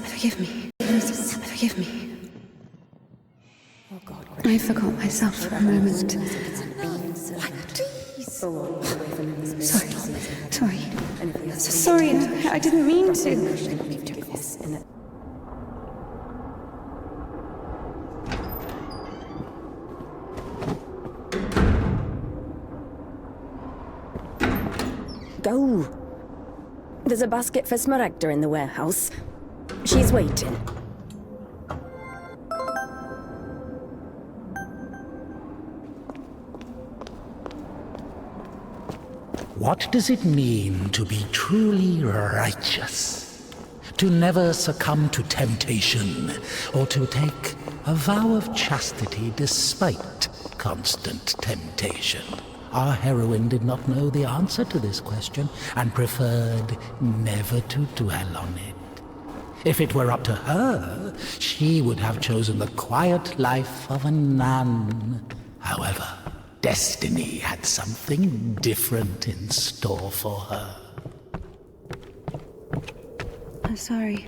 Forgive me. Forgive me. Oh God, I forgot myself for a moment. Sorry. Sorry, I didn't mean to. Go. There's a basket for Smaragda in the warehouse. She's waiting. What does it mean to be truly righteous? To never succumb to temptation, or to take a vow of chastity despite constant temptation? Our heroine did not know the answer to this question and preferred never to dwell on it. If it were up to her, she would have chosen the quiet life of a nun. However, destiny had something different in store for her. I'm sorry.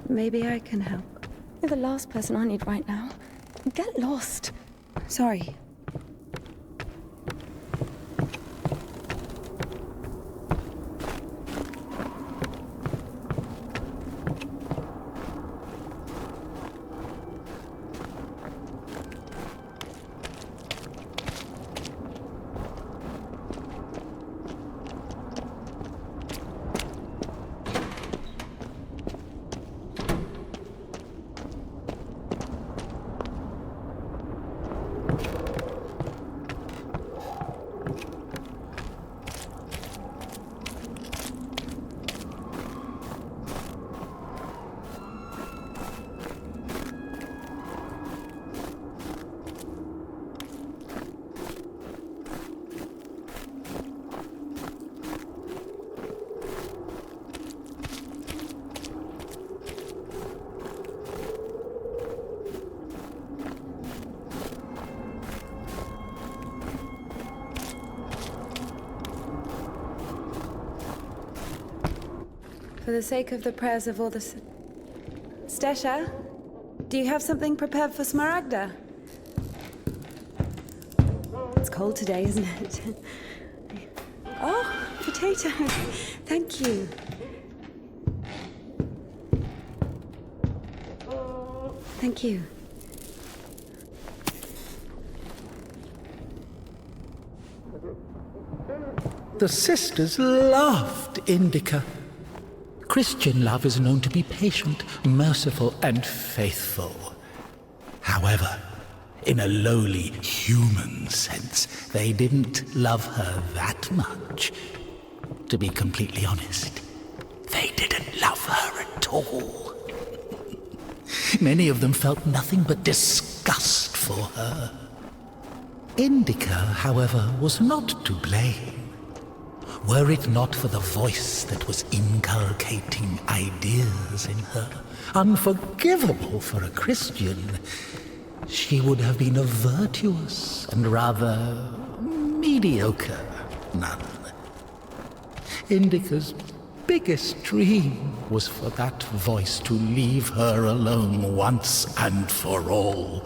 Maybe I can help. You're the last person I need right now. Get lost. Sorry. For the sake of the prayers of all the... Stesha, do you have something prepared for Smaragda? It's cold today, isn't it? Oh, potatoes. Thank you. Thank you. The sisters loved Indika. Christian love is known to be patient, merciful, and faithful. However, in a lowly human sense, they didn't love her that much. To be completely honest, they didn't love her at all. Many of them felt nothing but disgust for her. Indika, however, was not to blame. Were it not for the voice that was inculcating ideas in her, unforgivable for a Christian, she would have been a virtuous and rather mediocre nun. Indika's biggest dream was for that voice to leave her alone once and for all.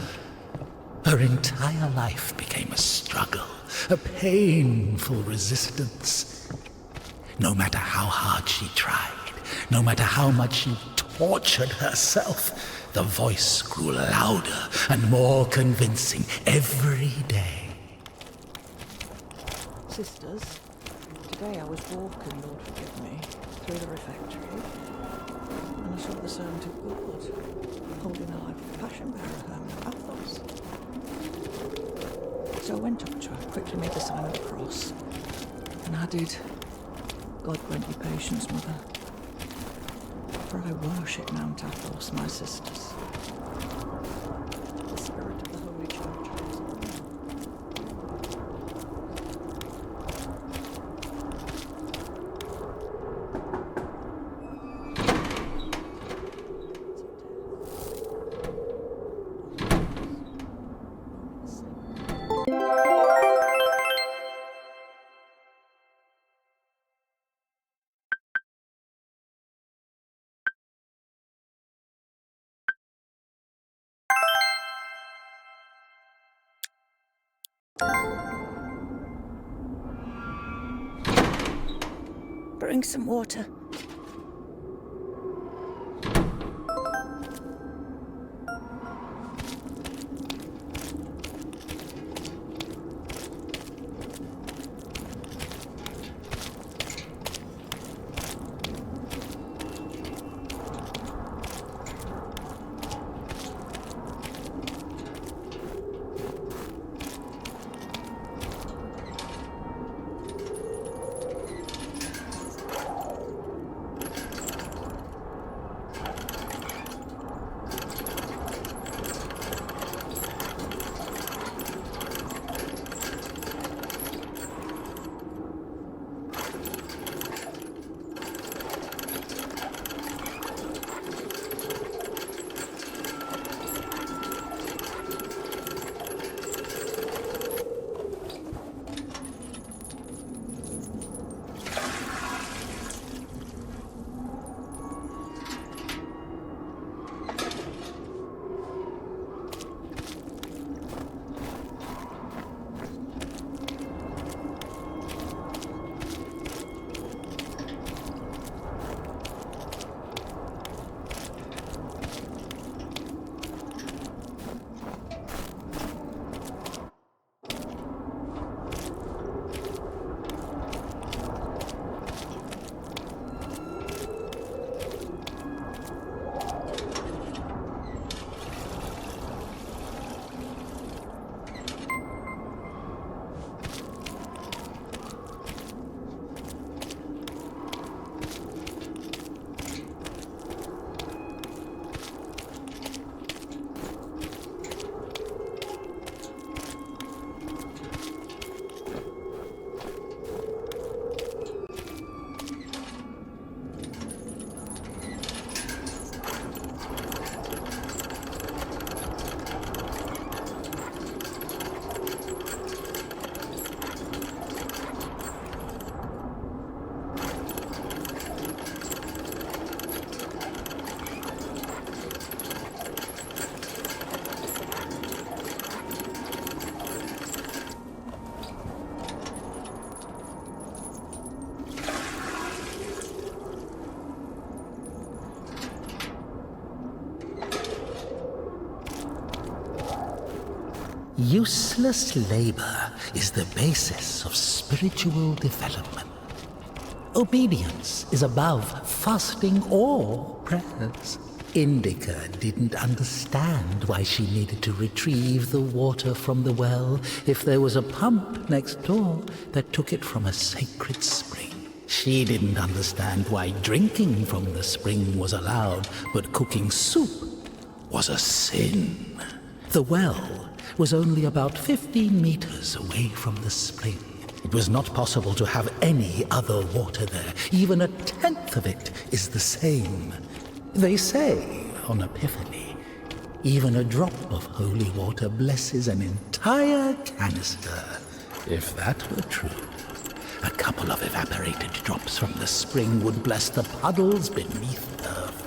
Her entire life became a struggle, a painful resistance. No matter how hard she tried, no matter how much she tortured herself, the voice grew louder and more convincing every day. Sisters, today I was walking, Lord forgive me, through the refectory, and I saw the servant of God holding a live passion bearer, hermit of Athos. So I went up to her, quickly made the sign of the cross, and added, God grant you patience, Mother, for I worship Mount Athos, my sisters. The spirit of the Holy Church. Bring some water. Useless labor is the basis of spiritual development. Obedience is above fasting or prayers. Indika didn't understand why she needed to retrieve the water from the well if there was a pump next door that took it from a sacred spring. She didn't understand why drinking from the spring was allowed, but cooking soup was a sin. The well was only about 15 meters away from the spring. It was not possible to have any other water there. Even a tenth of it is the same. They say, on Epiphany, even a drop of holy water blesses an entire canister. If that were true, a couple of evaporated drops from the spring would bless the puddles beneath her feet.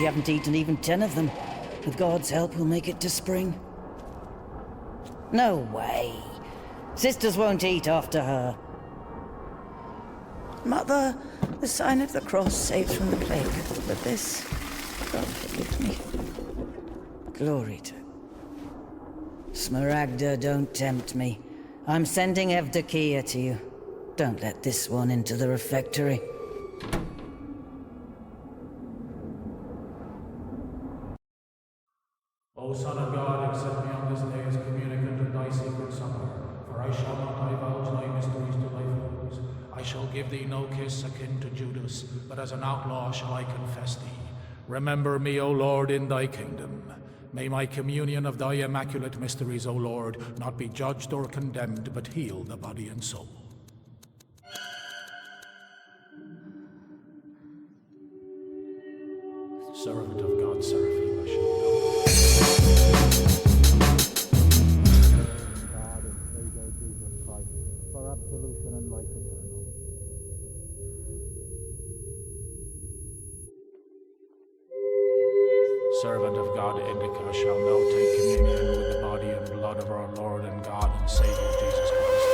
We haven't eaten even 10 of them. With God's help, we'll make it to spring. No way. Sisters won't eat after her. Mother, the sign of the cross saves from the plague, but this, God forgive me. Glory to... Smaragda, don't tempt me. I'm sending Evdokia to you. Don't let this one into the refectory. O Son of God, accept me on this day as communicant of thy secret supper, for I shall not divulge thy mysteries to thy foes. I shall give thee no kiss akin to Judas, but as an outlaw shall I confess thee. Remember me, O Lord, in thy kingdom. May my communion of thy immaculate mysteries, O Lord, not be judged or condemned, but heal the body and soul. Servant of God, Seraphim, I shall know. God and Savior Jesus Christ, for absolution and life eternal. Servant of God, Indika, shall now take communion with the body and blood of our Lord and God and Savior Jesus Christ.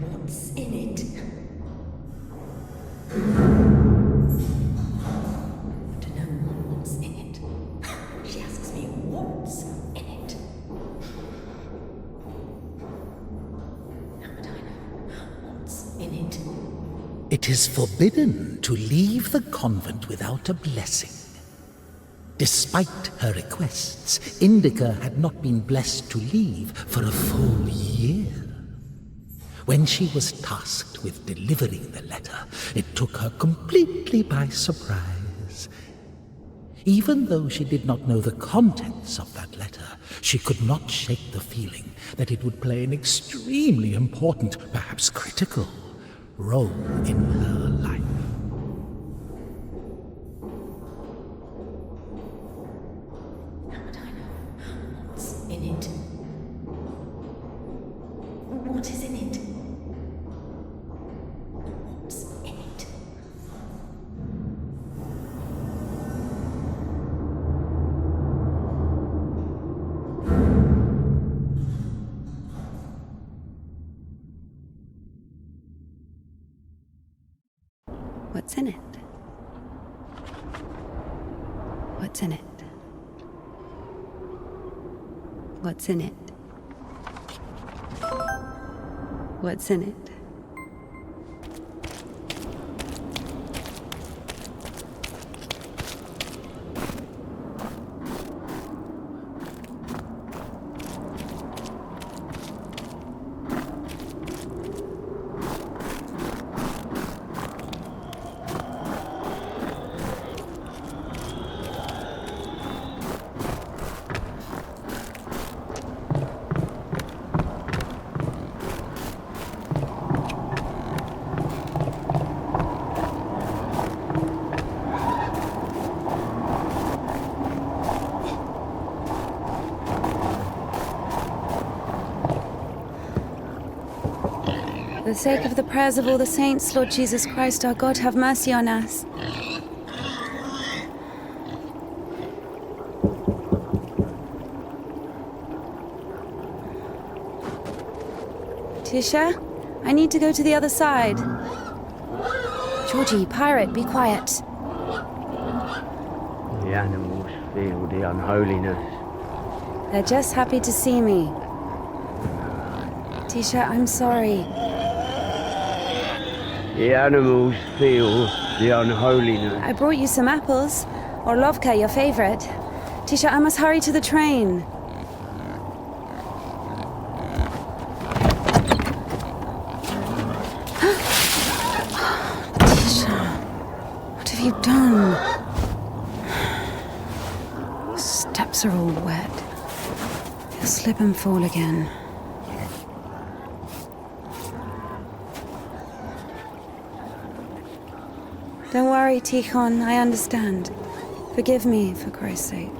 What's in it? I don't know what's in it. She asks me what's in it. How would I know what's in it? It is forbidden to leave the convent without a blessing. Despite her requests, Indika had not been blessed to leave for a full year. When she was tasked with delivering the letter, it took her completely by surprise. Even though she did not know the contents of that letter, she could not shake the feeling that it would play an extremely important, perhaps critical, role in her life. How would I know what's in it? What is in it? What's in it? What's in it? What's in it? What's in it? What's in it? For the sake of the prayers of all the saints, Lord Jesus Christ, our God, have mercy on us. Tisha, I need to go to the other side. Georgie, pirate, be quiet. The animals feel the unholiness. They're just happy to see me. Tisha, I'm sorry. The animals feel the unholiness. I brought you some apples. Orlovka, your favorite. Tisha, I must hurry to the train. Tisha, what have you done? Steps lips are all wet. He'll slip and fall again. Don't worry, Tikhon, I understand. Forgive me, for Christ's sake.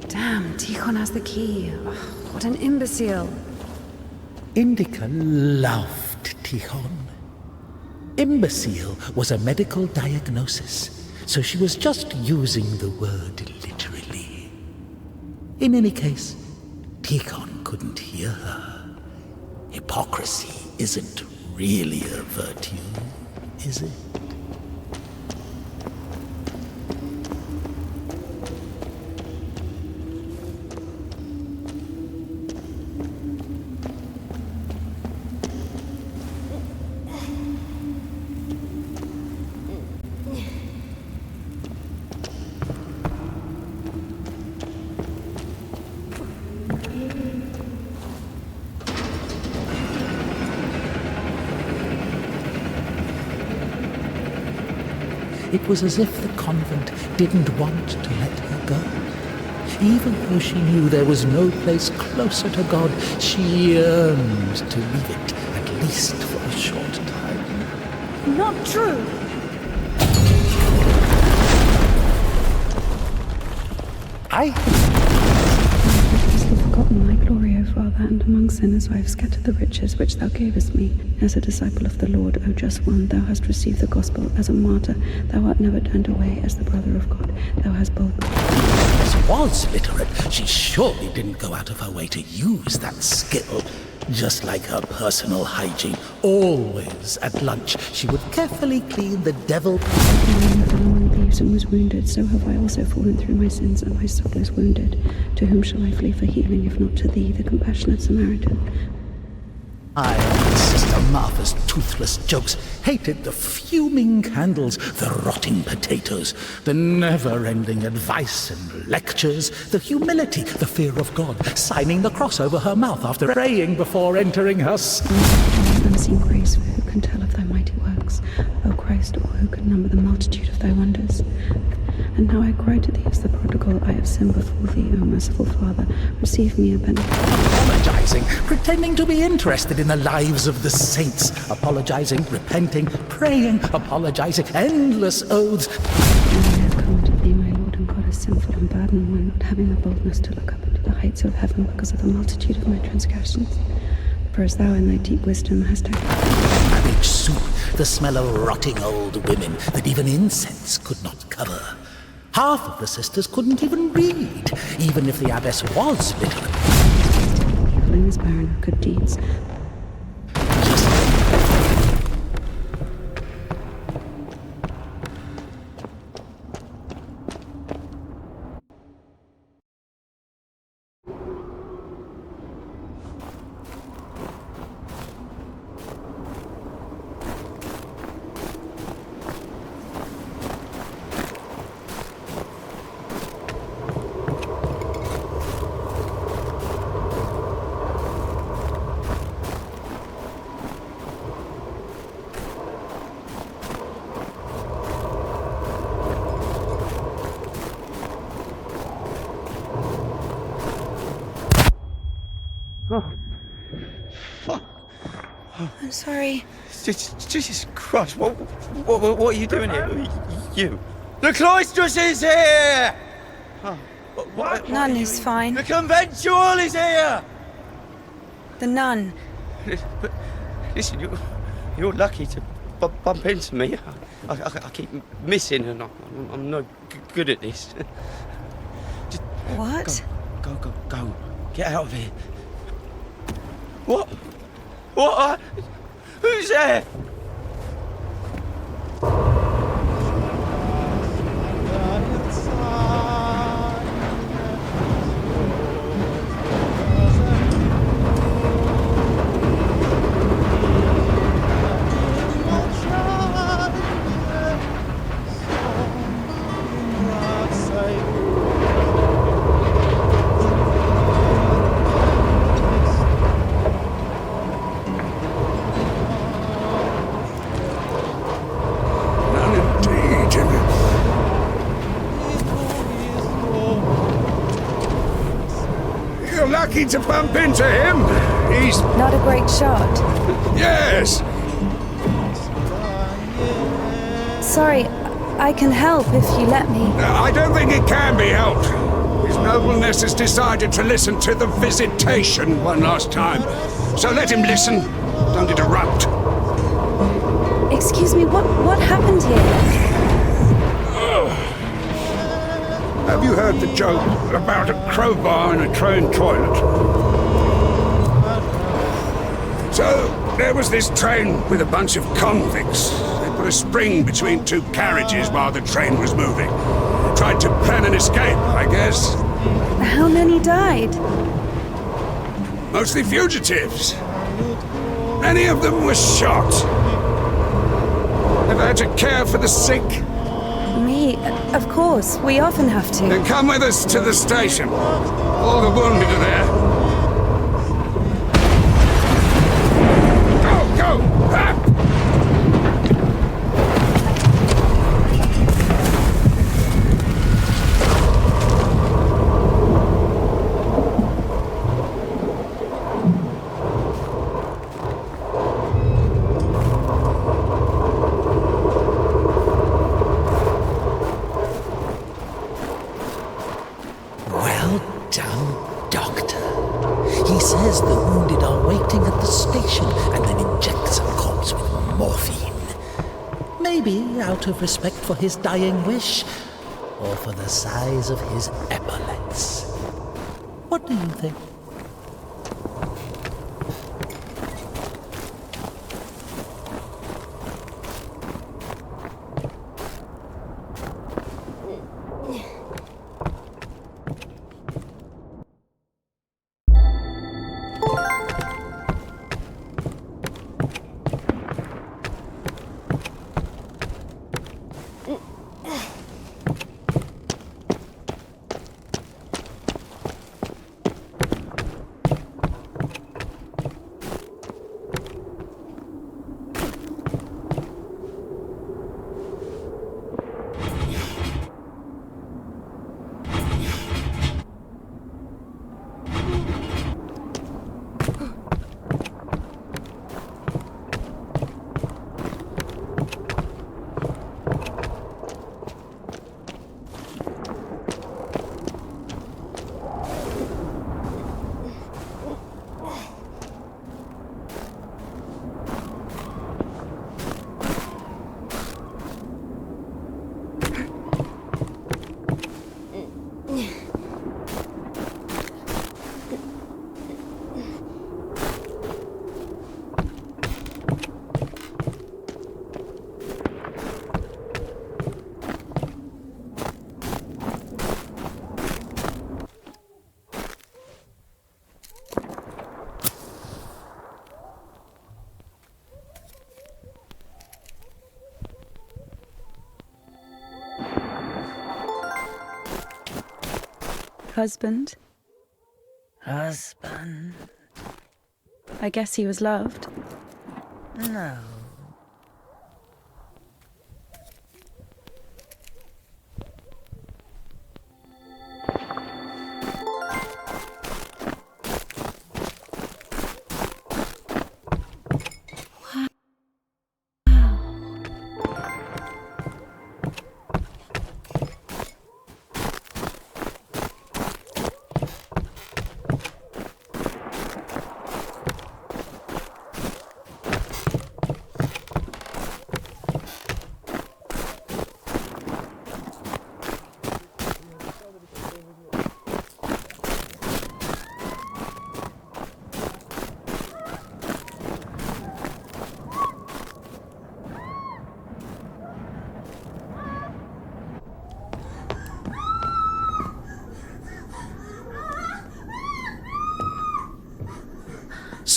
Damn, Tikhon has the key. Ugh, what an imbecile. Indika loved Tikhon. Imbecile was a medical diagnosis, so she was just using the word literally. In any case, Tikhon couldn't hear her. Hypocrisy isn't really a virtue, is it? It was as if the convent didn't want to let her go. Even though she knew there was no place closer to God, she yearned to leave it, at least for a short time. Not true! I Hast forgotten thy glory, O Father, and among sinners I have scattered the riches which thou gavest me. As a disciple of the Lord, O just one, thou hast received the gospel as a martyr. Thou art never turned away as the brother of God. Thou hast both... As was literate, she surely didn't go out of her way to use that skill. Just like her personal hygiene, always at lunch, she would carefully clean the devil. Fell among thieves and was wounded, so have I also fallen through my sins, and my soul is wounded. To whom shall I flee for healing, if not to thee, the compassionate Samaritan? I and Sister Martha's toothless jokes, hated the fuming candles, the rotting potatoes, the never-ending advice and lectures, the humility, the fear of God, signing the cross over her mouth after praying before entering her Unseen grace, for who can tell of thy mighty works, O Christ, or who can number the multitude of thy wonders? And now I cry to thee as the prodigal, I have sinned before thee, O merciful Father, receive me a benefit. apologizing, pretending to be interested in the lives of the saints, apologizing, repenting, praying, apologizing, endless oaths. And I have come to thee, my Lord and God, a sinful and burdened one, not having the boldness to look up into the heights of heaven because of the multitude of my transgressions. For as thou in thy deep wisdom hast Cabbage soup, the smell of rotting old women that even incense could not cover. Half of the sisters couldn't even read, even if the abbess was literate. Eveling is barren of good deeds. I'm sorry. Jesus Christ, what are you doing here? You. The cloistress is here! What Nun are you- is fine. The conventual is here! The nun. But Listen, you're lucky to bump into me. I keep missing and I'm no good at this. Just What? Go. Get out of here. What? What? Who's there? Lucky to bump into him. He's... Not a great shot. Yes! Sorry, I can help if you let me. I don't think it can be helped. His nobleness has decided to listen to the visitation one last time. So let him listen. Don't interrupt. Excuse me, what happened here? Have you heard the joke about a crowbar in a train toilet? So, there was this train with a bunch of convicts. They put a spring between two carriages while the train was moving. Tried to plan an escape, I guess. How many died? Mostly fugitives. Many of them were shot. Ever had to care for the sick? Me? Of course. We often have to. Then come with us to the station. All the wounded are there. Go! Ah! Out of respect for his dying wish, or for the size of his epaulets. What do you think? Husband? Husband? I guess he was loved. No.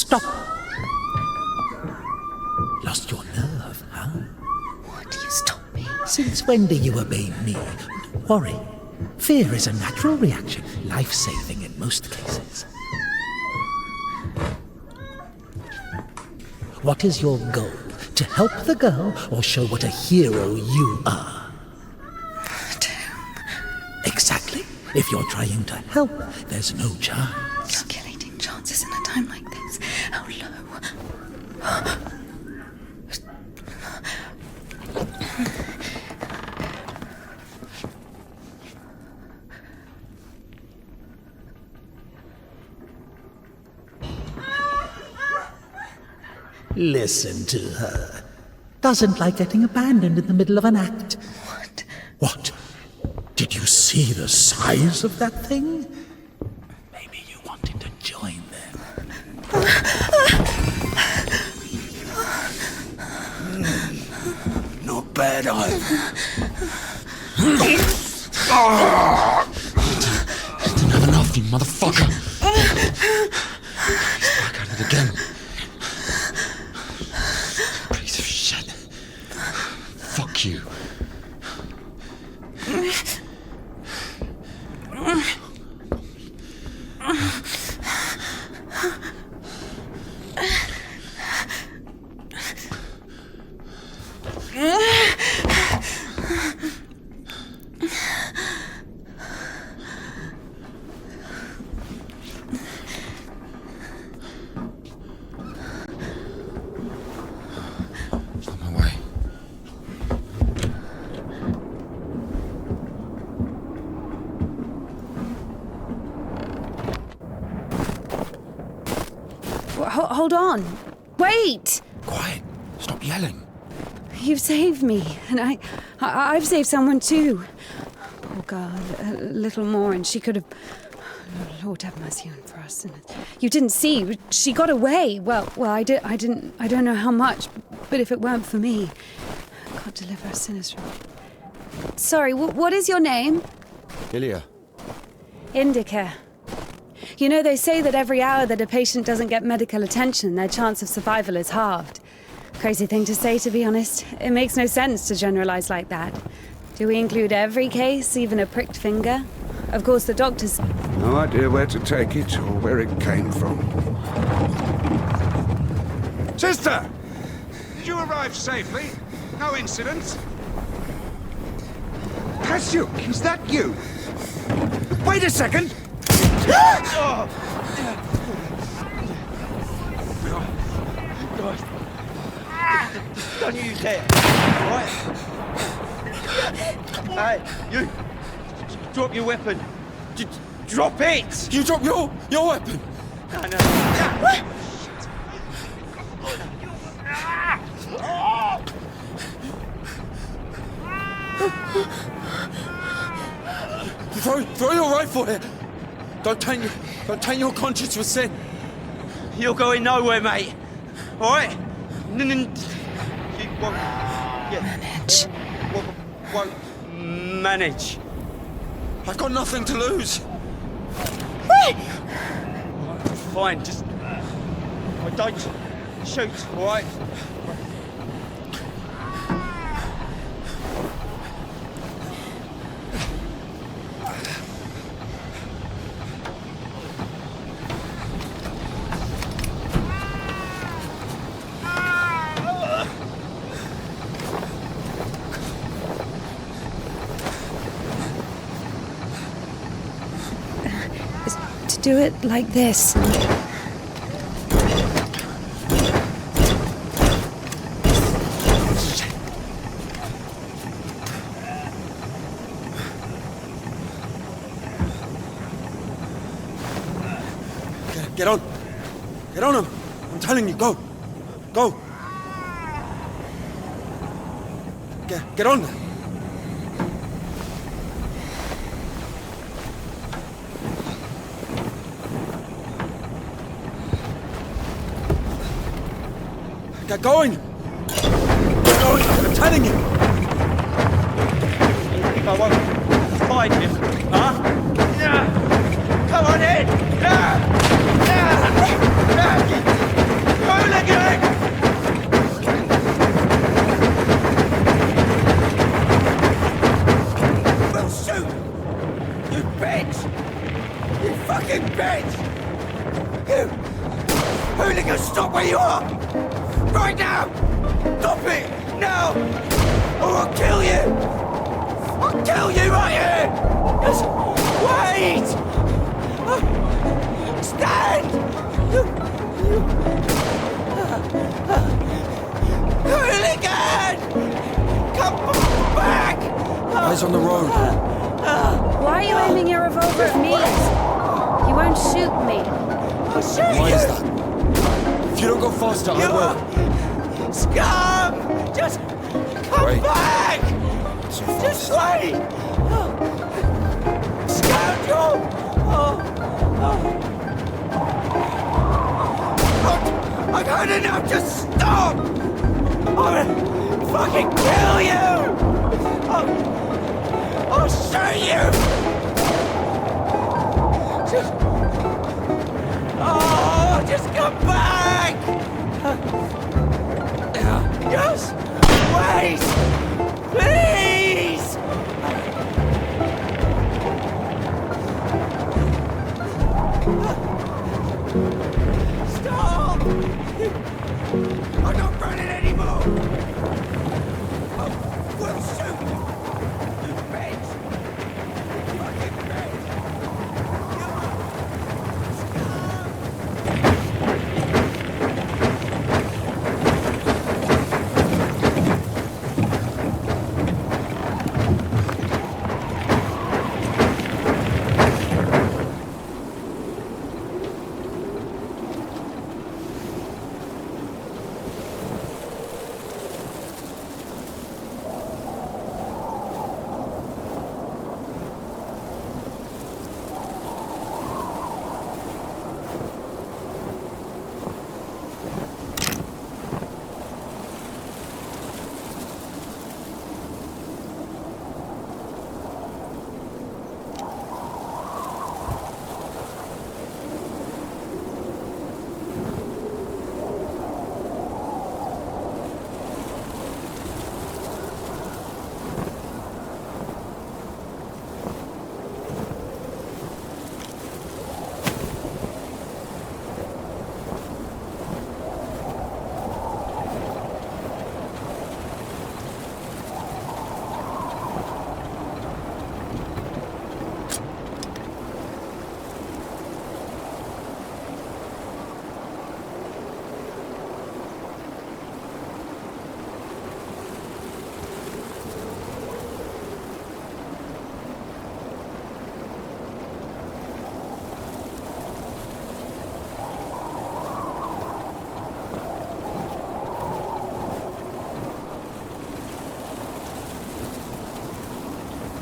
Stop! Lost your nerve, huh? Would you stop me? Since when do you obey me? Don't worry. Fear is a natural reaction, life-saving in most cases. What is your goal? To help the girl or show what a hero you are? Exactly. If you're trying to help, there's no chance. Calculating chances in a time like this. How low. Listen to her. Doesn't like getting abandoned in the middle of an act. What? What? Did you see the size of that thing? Maybe you wanted to join them. Not bad either. Didn't have enough, you motherfucker. Back at it again. Piece of shit. Fuck you. On my way. Hold on. Wait! Quiet. Stop yelling. You've saved me, and I've saved someone too. Poor girl, a little more, and she could have. Lord have mercy on for us. You didn't see. She got away. Well, I didn't. I don't know how much, but if it weren't for me, God deliver us sinners from. Sorry. What is your name? Ilya. Indika. You know, they say that every hour that a patient doesn't get medical attention, their chance of survival is halved. Crazy thing to say, to be honest. It makes no sense to generalize like that. Do we include every case, even a pricked finger? Of course, the doctors... No idea where to take it or where it came from. Sister! Did you arrive safely? No incidents? Cassiope, is that you? Wait a second! Don't you dare! Right? Hey, you! Drop your weapon! Drop it! You drop your weapon! No. Throw your rifle here! Don't taint your conscience with sin. You're going nowhere, mate. All right? You won't... Manage. Won't manage. I've got nothing to lose. Fine, just... don't shoot, all right? Do it like this. Get on. Get on him. I'm telling you, go. Go. Get on there. Get going! Get going! I'm telling you! You think I won't find him, huh? Yeah! Come on in! Yeah! Yeah! Yeah! Stand! Hooligan! Come back! Eyes on the road. Why are you aiming your revolver at me? You won't shoot me. I'll shoot Why you! is that? If you don't go faster, I will. Scum! Just come Wait. back! So Just fast. wait! Scoundrel! Look, I've had enough! Just stop! I'm gonna fucking kill you! I'll shoot you! Just come back! Just wait! Please! Stop! I'm not running anymore! We'll shoot you! You bitch! Fucking bitch!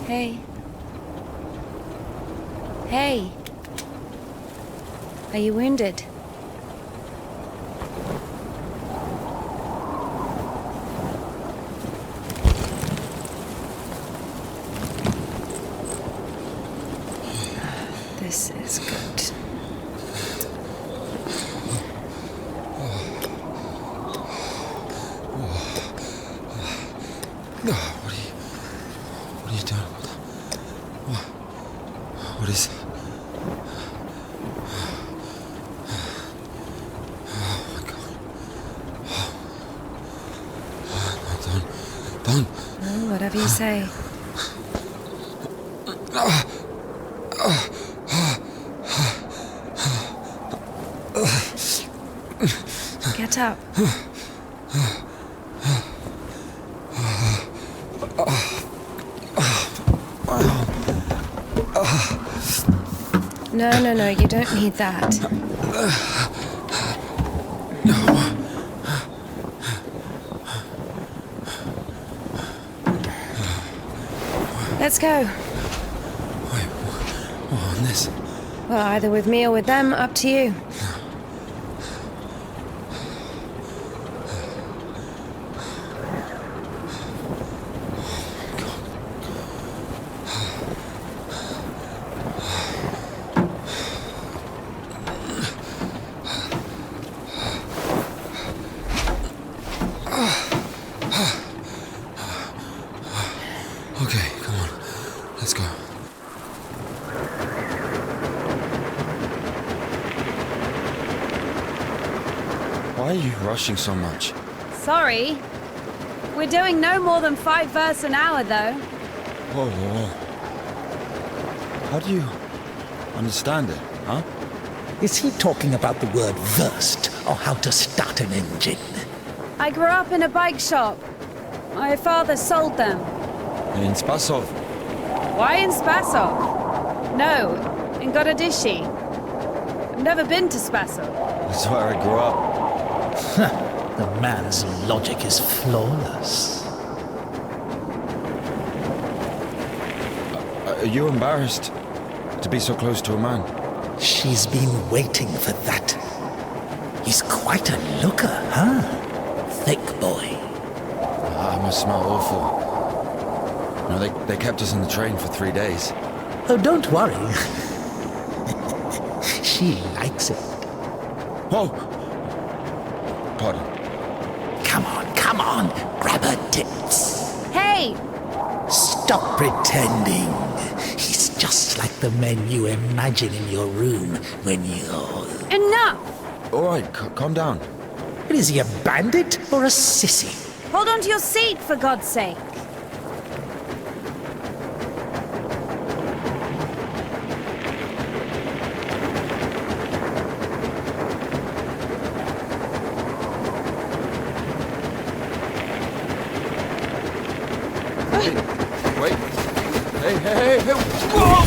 Hey. Hey. Are you wounded? This is good. What are you doing? What is... Oh my God. No, don't. Oh, whatever you say. Get up. No, you don't need that. Let's go. Wait, what on this? Well, either with me or with them, up to you. Okay, come on. Let's go. Why are you rushing so much? Sorry. We're doing no more than 5 verses an hour, though. Whoa. How do you understand it? Huh? Is he talking about the word versed, or how to start an engine? I grew up in a bike shop. My father sold them. In Spasov. Why in Spasov? No, in Gorodishi. I've never been to Spasov. That's where I grew up. The man's logic is flawless. Are you embarrassed to be so close to a man? She's been waiting for that. He's quite a looker, huh? Thick boy. I must smell awful. No, they kept us in the train for 3 days. Oh, don't worry. She likes it. Whoa! Pardon. Come on, grab her tits. Hey! Stop pretending. He's just like the men you imagine in your room when you're... Enough! All right, calm down. Is he a bandit or a sissy? Hold on to your seat, for God's sake. Wait. Hey. Whoa!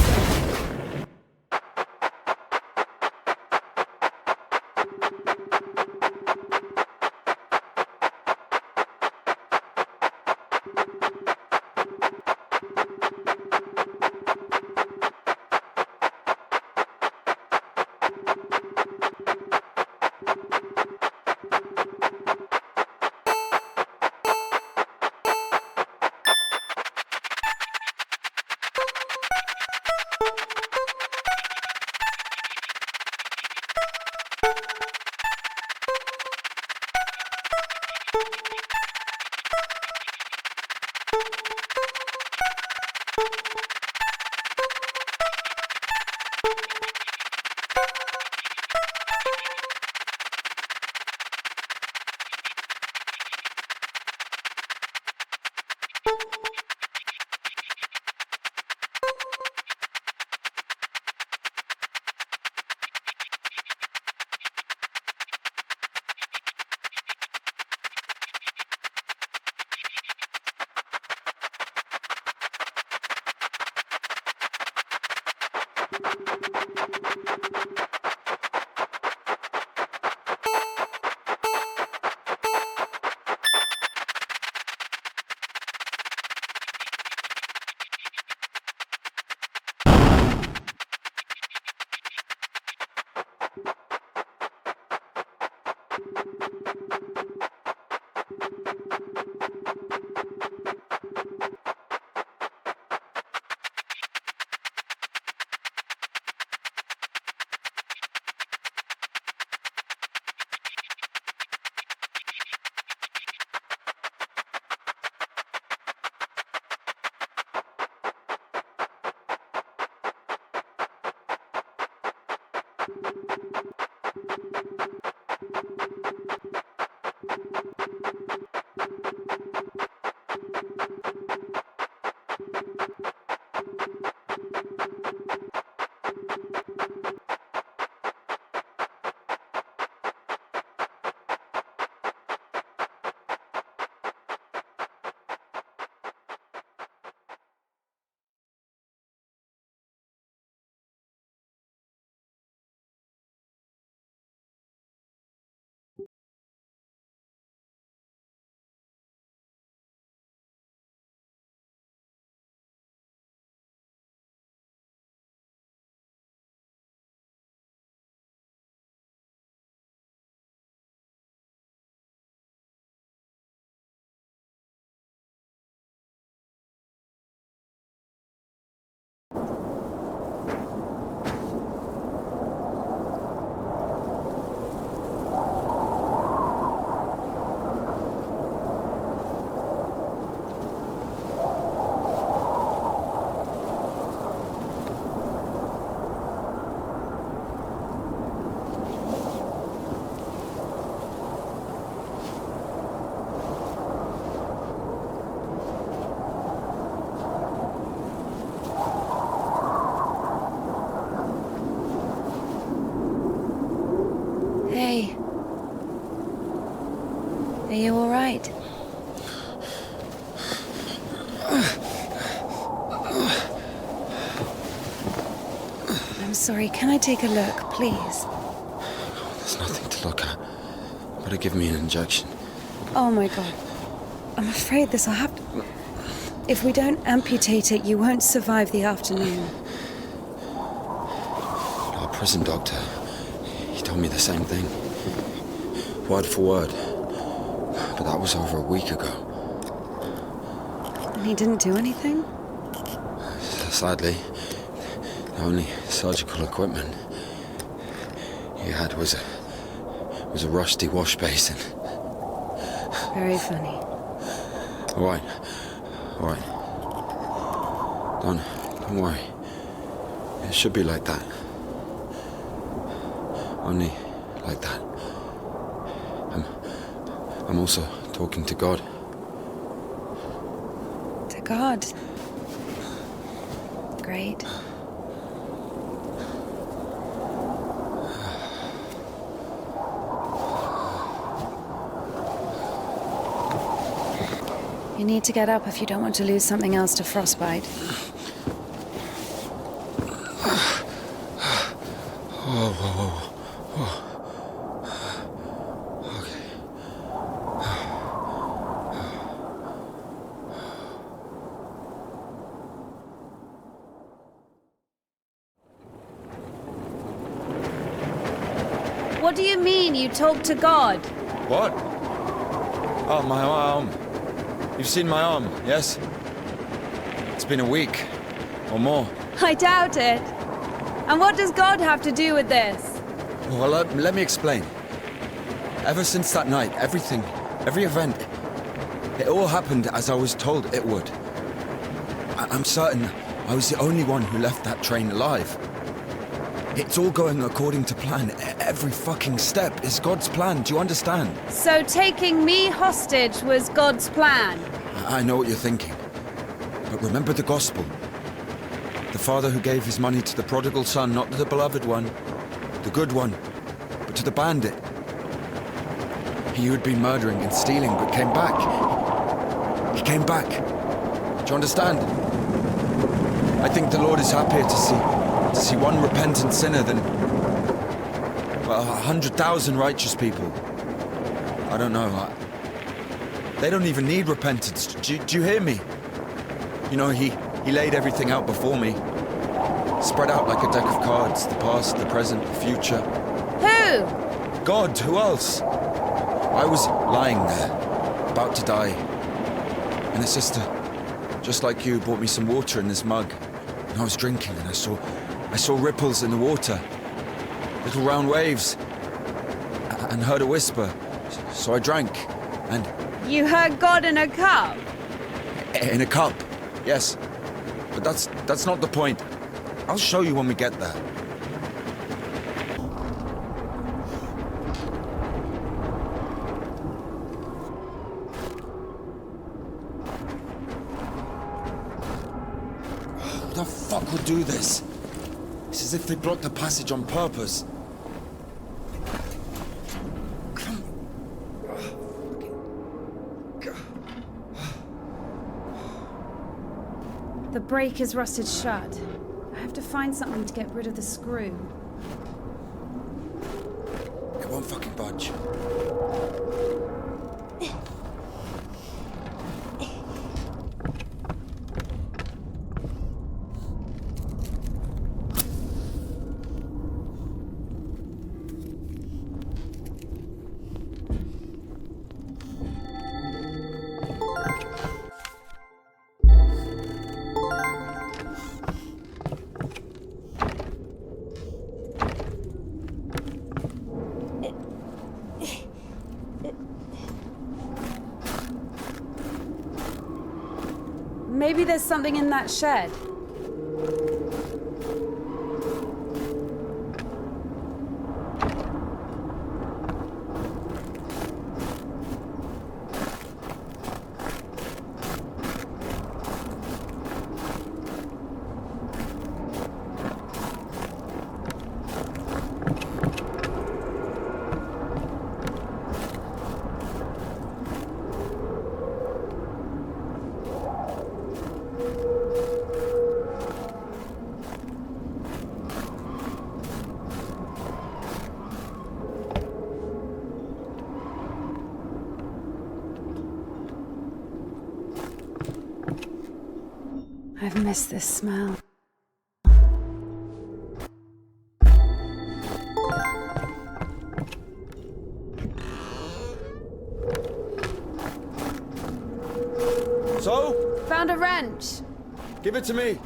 I'm sorry, can I take a look, please? There's nothing to look at. Better give me an injection. Oh my god. I'm afraid this'll have to... If we don't amputate it, you won't survive the afternoon. Our prison doctor, he told me the same thing. Word for word. But that was over a week ago. And he didn't do anything? Sadly, the only surgical equipment he had was a rusty wash basin. Very funny. All right. Don't worry. It should be like that. Only like that. I'm also talking to God. To God. Great. You need to get up if you don't want to lose something else to frostbite. Okay. What do you mean you talk to God? What? Oh, my arm. You've seen my arm, yes? It's been a week. Or more. I doubt it. And what does God have to do with this? Well, let me explain. Ever since that night, every event, it all happened as I was told it would. I'm certain I was the only one who left that train alive. It's all going according to plan. Every fucking step is God's plan, do you understand? So taking me hostage was God's plan? I know what you're thinking. But remember the gospel. The father who gave his money to the prodigal son, not to the beloved one, the good one, but to the bandit. He who had been murdering and stealing, but came back. He came back. Do you understand? I think the Lord is happier to see one repentant sinner than, well, 100,000 righteous people. I don't know. They don't even need repentance. Do you hear me? You know, he laid everything out before me. Spread out like a deck of cards. The past, the present, the future. Who? God, who else? I was lying there, about to die. And a sister, just like you, brought me some water in this mug. And I was drinking and I saw ripples in the water. Little round waves. And heard a whisper. So I drank. And... You heard God in a cup? In a cup, yes. But that's not the point. I'll show you when we get there. Who the fuck would do this? It's as if they blocked the passage on purpose. The brake is rusted shut. I have to find something to get rid of the screw. It won't fucking budge. Maybe there's something in that shed. I've missed this smell. So? Found a wrench. Give it to me.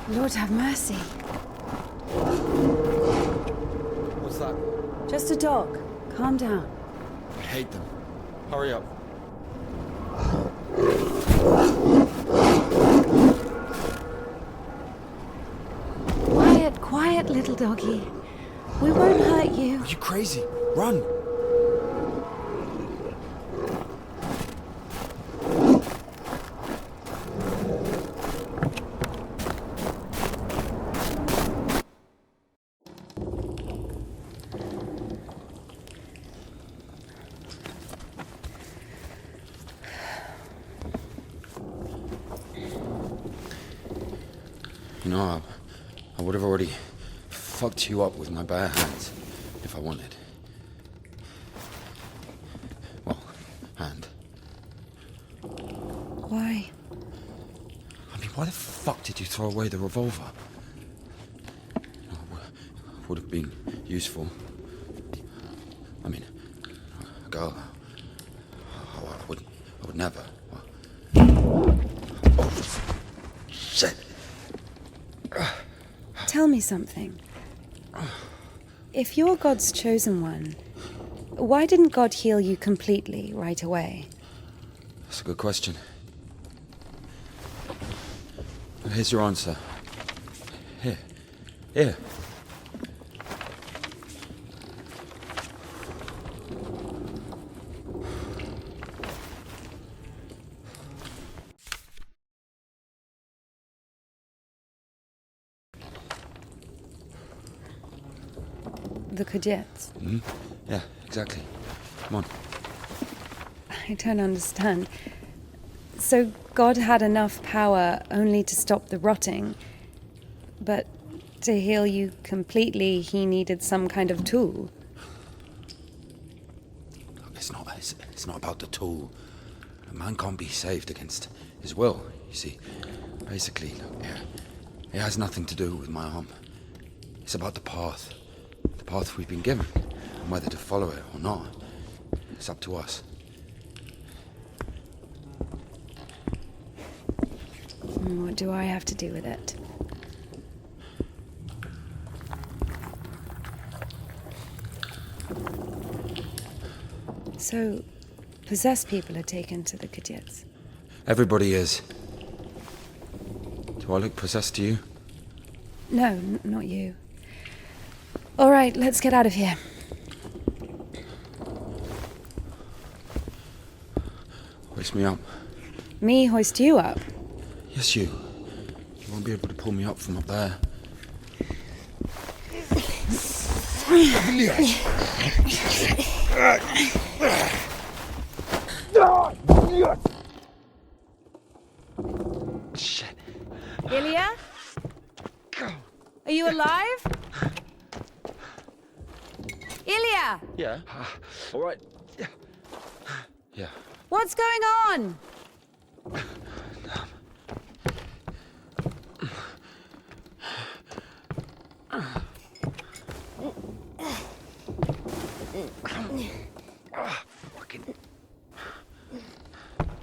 Lord have mercy. What's that? Just a dog. Calm down. I hate them. Hurry up. Quiet, quiet, little doggy. We won't hurt you. Are you crazy? Run! You know, I would have already fucked you up with my bare hands if I wanted. Well, hand. Why? I mean, why the fuck did you throw away the revolver? Would have been useful. I mean, a girl. I would never. Oh, shit. Tell me something. If you're God's chosen one, why didn't God heal you completely right away? That's a good question. Here's your answer. Here. The Kudets. Mm-hmm. Yeah, exactly. Come on. I don't understand. So God had enough power only to stop the rotting, but to heal you completely, he needed some kind of tool. Look, it's not about the tool. A man can't be saved against his will, you see. Basically, look, it has nothing to do with my arm. It's about the path. The path we've been given, and whether to follow it or not, it's up to us. What do I have to do with it? So, possessed people are taken to the Kudets. Everybody is. Do I look possessed to you? No, not you. All right, let's get out of here. Hoist me up. Me hoist you up? Yes, you. You won't be able to pull me up from up there. Shit. Ilya? Are you alive? Ilya! Yeah. All right. Yeah. What's going on?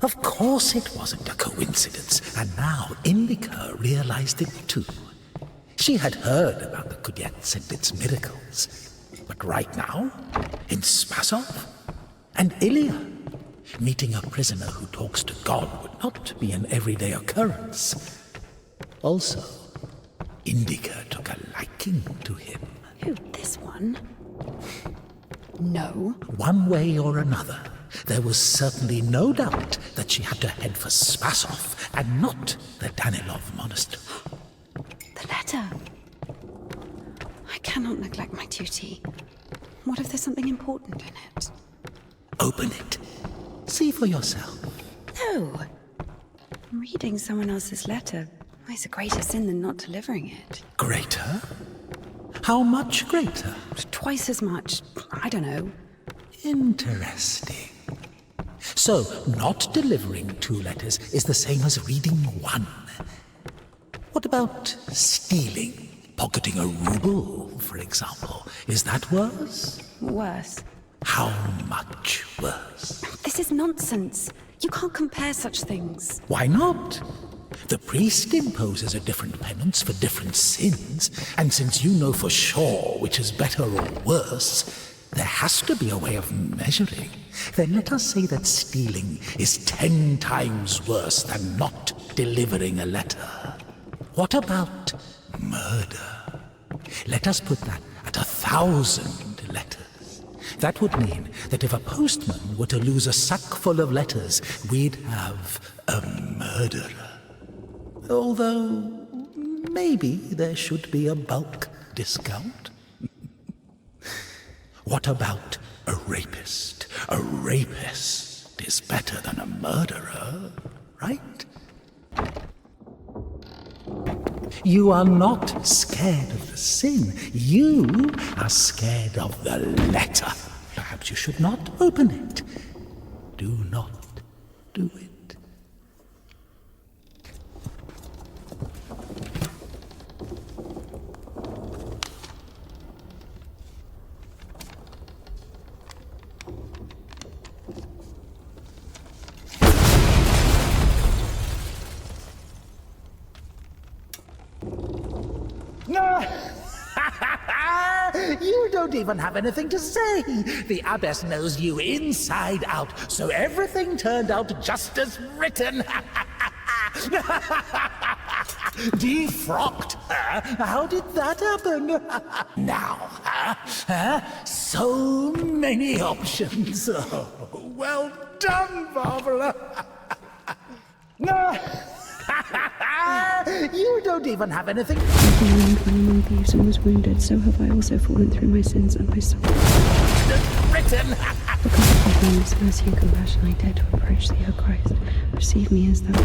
Of course it wasn't a coincidence, and now Indika realized it too. She had heard about the Kudets and its miracles, but right now, in Spasov and Ilya, meeting a prisoner who talks to God would not be an everyday occurrence. Also, Indika took a liking to him. Who, this one? No. One way or another, there was certainly no doubt that she had to head for Spasov and not the Danilov monastery. The letter. I cannot neglect my duty. What if there's something important in it? Open it. See for yourself. No. Reading someone else's letter is a greater sin than not delivering it. Greater? How much greater? Twice as much. I don't know. Interesting. So, not delivering 2 letters is the same as reading 1. What about stealing? Pocketing a ruble, for example. Is that worse? Worse. How much worse? This is nonsense. You can't compare such things. Why not? The priest imposes a different penance for different sins, and since you know for sure which is better or worse, there has to be a way of measuring. Then let us say that stealing is 10 times worse than not delivering a letter. What about murder? Let us put that at 1,000 letters. That would mean that if a postman were to lose a sack full of letters, we'd have a murderer. Although, maybe there should be a bulk discount. What about a rapist? A rapist is better than a murderer, right? You are not scared of the sin. You are scared of the letter. Perhaps you should not open it. Do not do it. No! You don't even have anything to say. The abbess knows you inside out, so everything turned out just as written. Defrocked her? How did that happen? Now, so many options. Oh, well done, Barbara. No! You don't even have anything. I have been wounded when among thieves and was wounded, so have I also fallen through my sins and my sorrow. Written. Because of thy boundless mercy and compassion, I dare to approach thee, O Christ. Receive me as thou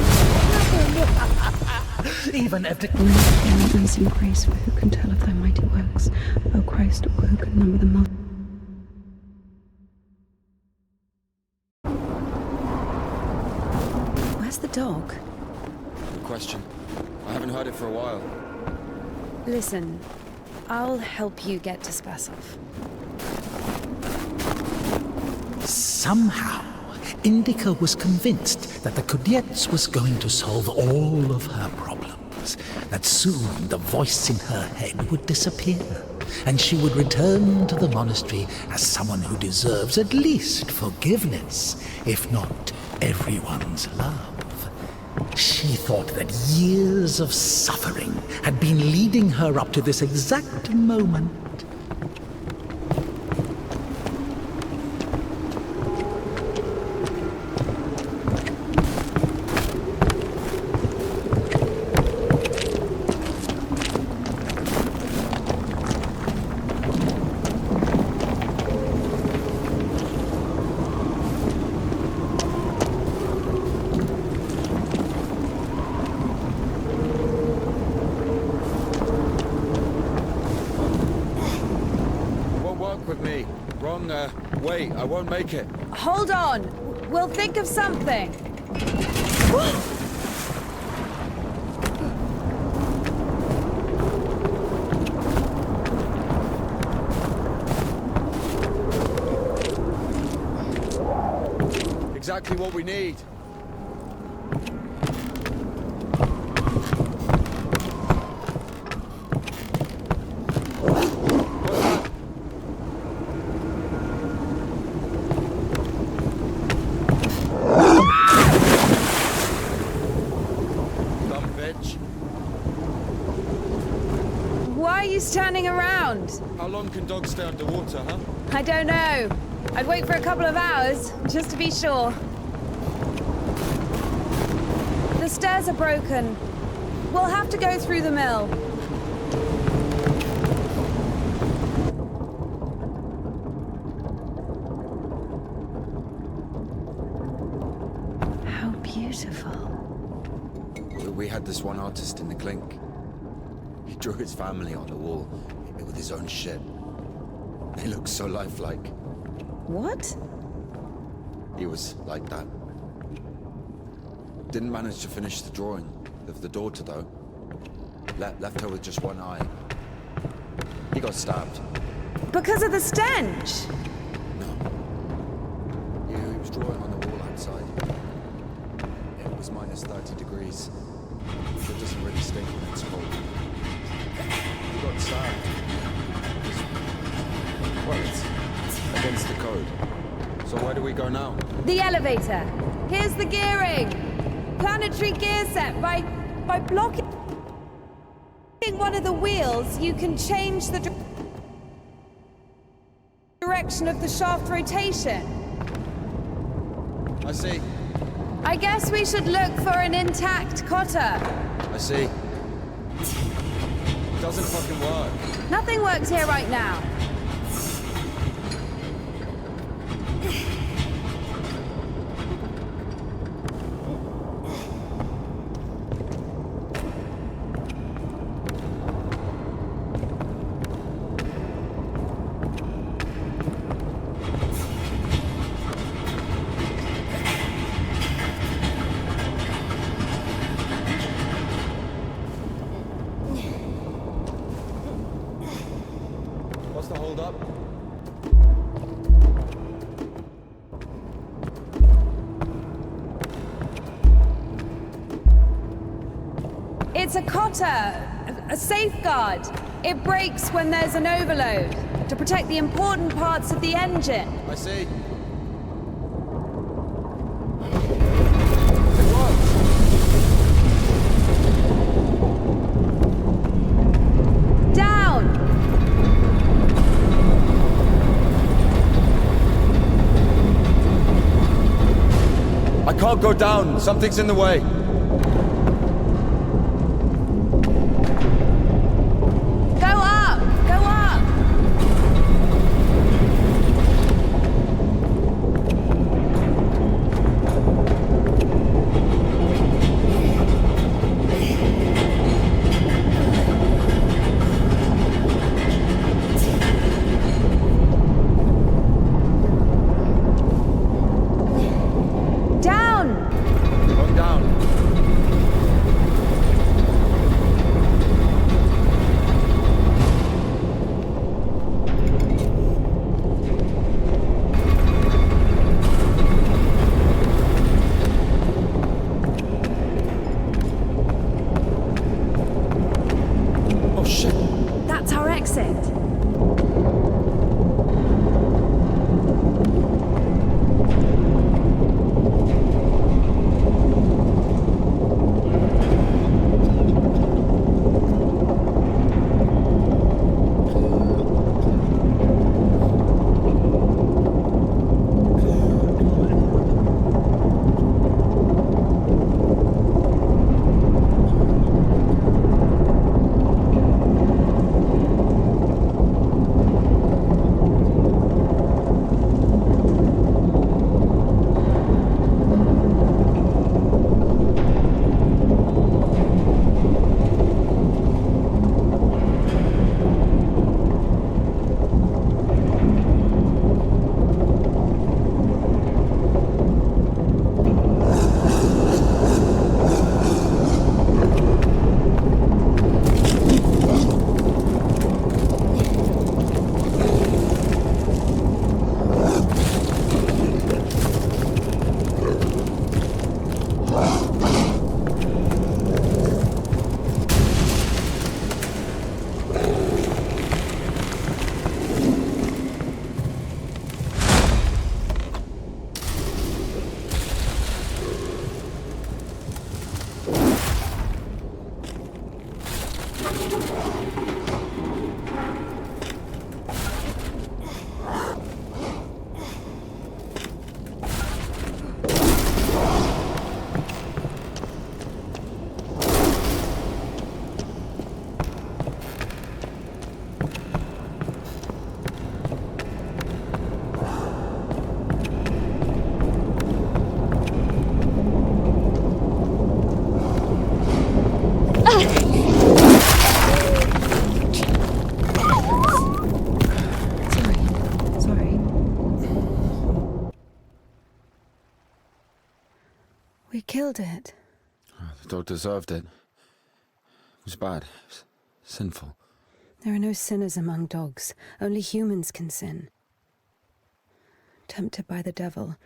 Even if O Lord, unseen grace, for who can tell of thy mighty works? O Christ, or who can number the multitude? Where's the dog? Good question. I haven't heard it for a while. Listen, I'll help you get to Spasov. Somehow, Indika was convinced that the Kudets was going to solve all of her problems, that soon the voice in her head would disappear, and she would return to the monastery as someone who deserves at least forgiveness, if not everyone's love. She thought that years of suffering had been leading her up to this exact moment. Wait, I won't make it. Hold on! We'll think of something! Exactly what we need. Dumb bitch. Why are you standing around? How long can dogs stay underwater, huh? I don't know. I'd wait for a couple of hours, just to be sure. The stairs are broken. We'll have to go through the mill. How beautiful. We had this one artist in the clink. He drew his family on the wall with his own shit. They look so lifelike. What? He was like that. Didn't manage to finish the drawing of the daughter, though. Left her with just one eye. He got stabbed. Because of the stench? No. He was drawing on the wall outside. It was minus 30 degrees. It doesn't really stink when it's cold. He got stabbed. Well, it's against the code. So where do we go now? The elevator. Here's the gearing. Planetary gear set. By blocking one of the wheels, you can change the direction of the shaft rotation. I see. I guess we should look for an intact cotter. I see. It doesn't fucking work. Nothing works here right now. What's the hold up? It's a cotter, a safeguard. It breaks when there's an overload to protect the important parts of the engine. I see. Down! I can't go down. Something's in the way. Go up! Go up! Going down. We killed it. The dog deserved it. It was bad. It was sinful. There are no sinners among dogs. Only humans can sin. Tempted by the devil.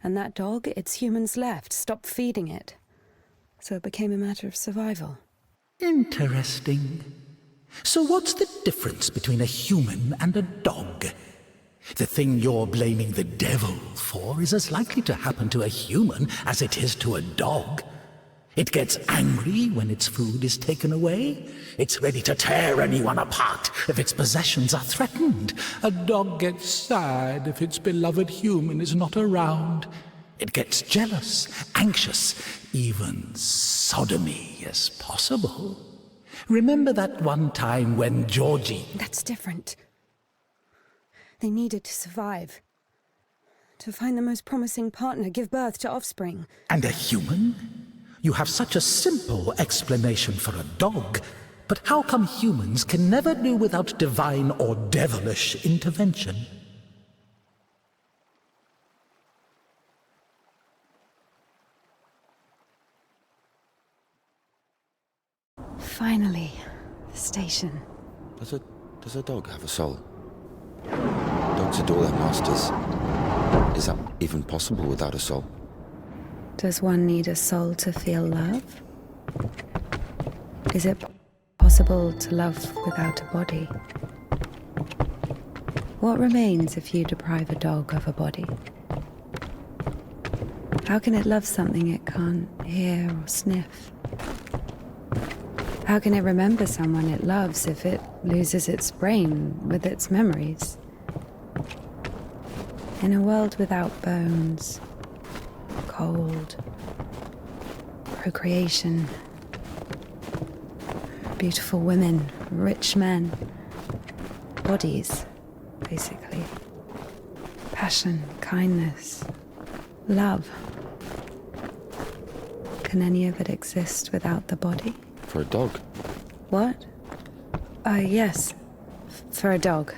And that dog, its humans left, stopped feeding it. So it became a matter of survival. Interesting. So what's the difference between a human and a dog? The thing you're blaming the devil for is as likely to happen to a human as it is to a dog. It gets angry when its food is taken away. It's ready to tear anyone apart if its possessions are threatened. A dog gets sad if its beloved human is not around. It gets jealous, anxious, even sodomy is possible. Remember that one time when Georgie... That's different. They need it to survive. To find the most promising partner, give birth to offspring. And a human? You have such a simple explanation for a dog, but how come humans can never do without divine or devilish intervention? Finally, the station. Does a dog have a soul? Dogs adore their masters. Is that even possible without a soul? Does one need a soul to feel love? Is it possible to love without a body? What remains if you deprive a dog of a body? How can it love something it can't hear or sniff? How can it remember someone it loves if it loses its brain with its memories? In a world without bones, cold, procreation, beautiful women, rich men, bodies, basically. Passion, kindness, love. Can any of it exist without the body? For a dog? What? Yes. For a dog.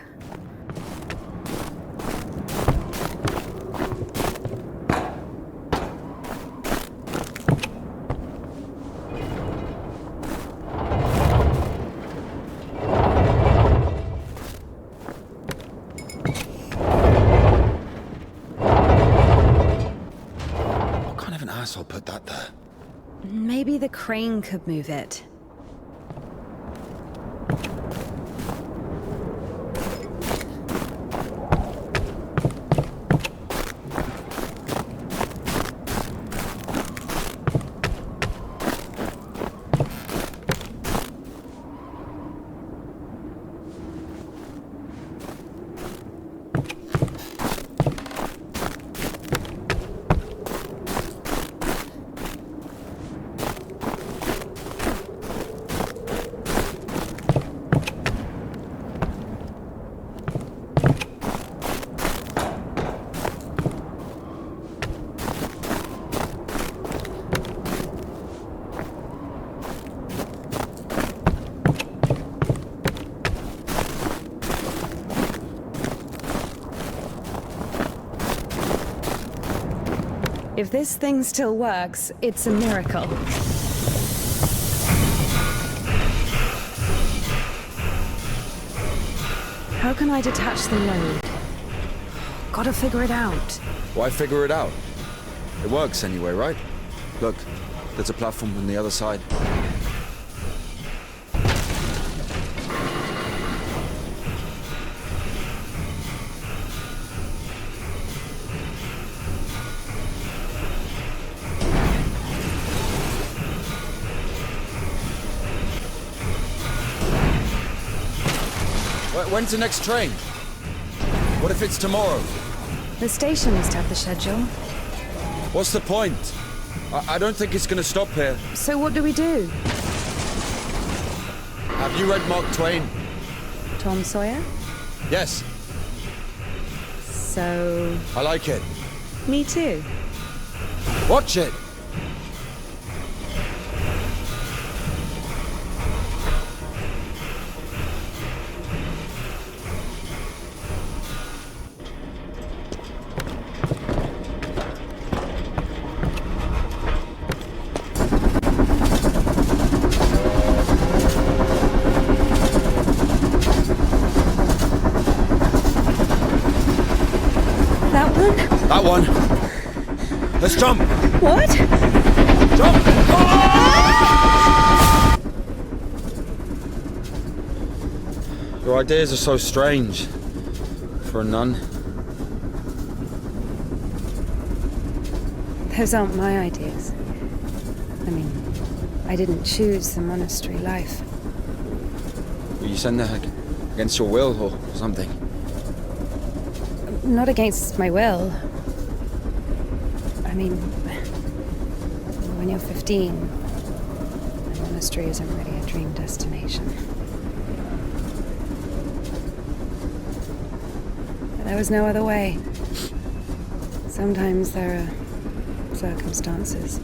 What kind of an asshole put that there? Maybe the crane could move it. If this thing still works, it's a miracle. How can I detach the load? Gotta figure it out. Why figure it out? It works anyway, right? Look, there's a platform on the other side. When's the next train? What if it's tomorrow? The station must have the schedule. What's the point? I don't think it's gonna stop here. So what do we do? Have you read Mark Twain? Tom Sawyer? Yes. So... I like it. me too. Watch it! That one. Let's jump. What? Jump. Your ideas are so strange for a nun. Those aren't my ideas. I mean, I didn't choose the monastery life. Were you sent there against your will or something? Not against my will. I mean, when you're 15, the monastery isn't really a dream destination. But there was no other way. Sometimes there are circumstances.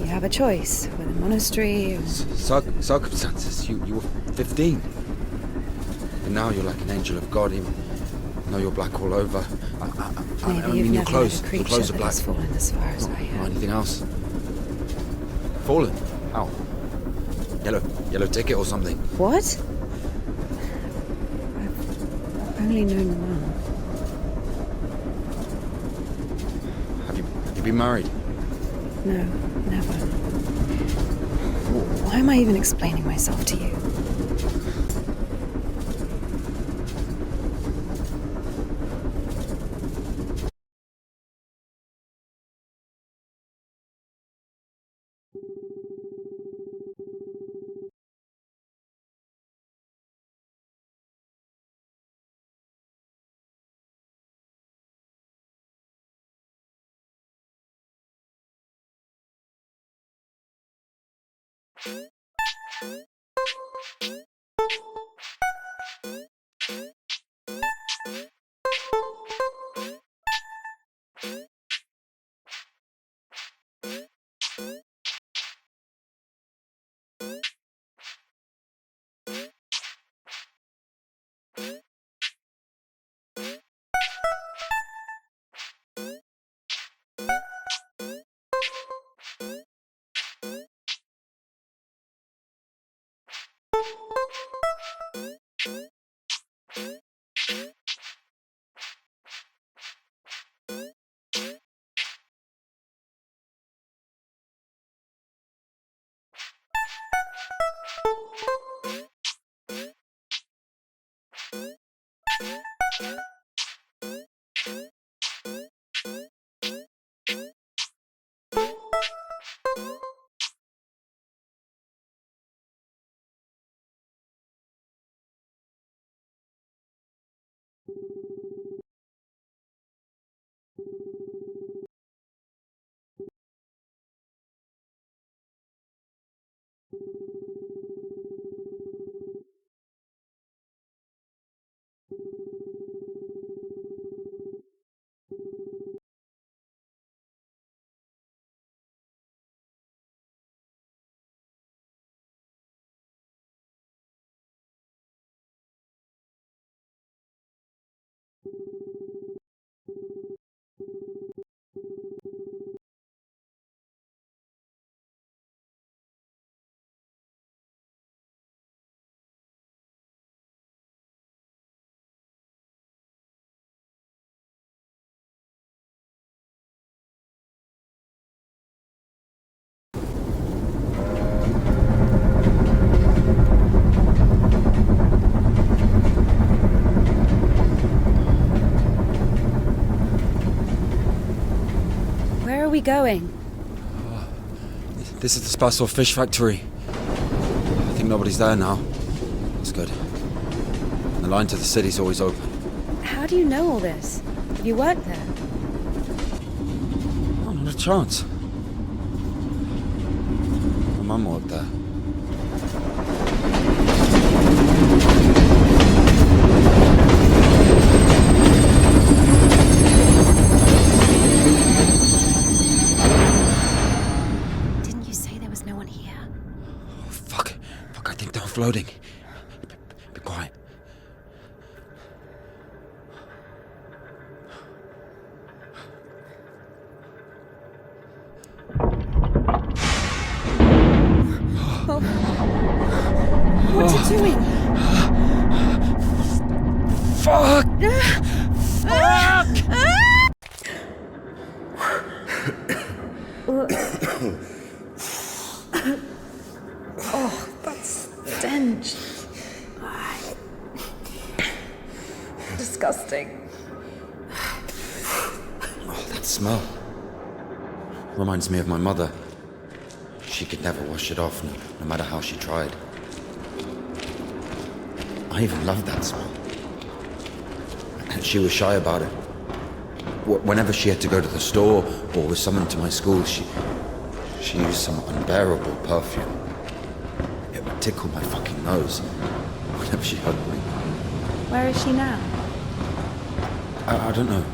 You have a choice with a monastery or... Circumstances? You were 15. And now you're like an angel of God, even though you're black all over. I Maybe mean, you've your never clothes. met a Your creature clothes are that black. has fallen as far as I Or have. anything else. Fallen? How? Yellow ticket or something? What? I've only known one. Have you been married? No, never. Why am I even explaining myself to you? going? This is the Spassor fish factory. I think nobody's there now. That's good. The line to the city's always open. How do you know all this? Have you worked there? Oh, not a chance. My mum worked there. Didn't you say there was no one here? Oh, fuck, I think they're offloading. Be quiet. What's it doing? Fuck! Oh, that stench. Disgusting. Oh, that smell. Reminds me of my mother. She could never wash it off, no matter how she tried. I even loved that smell. And she was shy about it. Whenever she had to go to the store or was summoned to my school, she used some unbearable perfume. It would tickle my fucking nose whenever she hugged me. Where is she now? I don't know.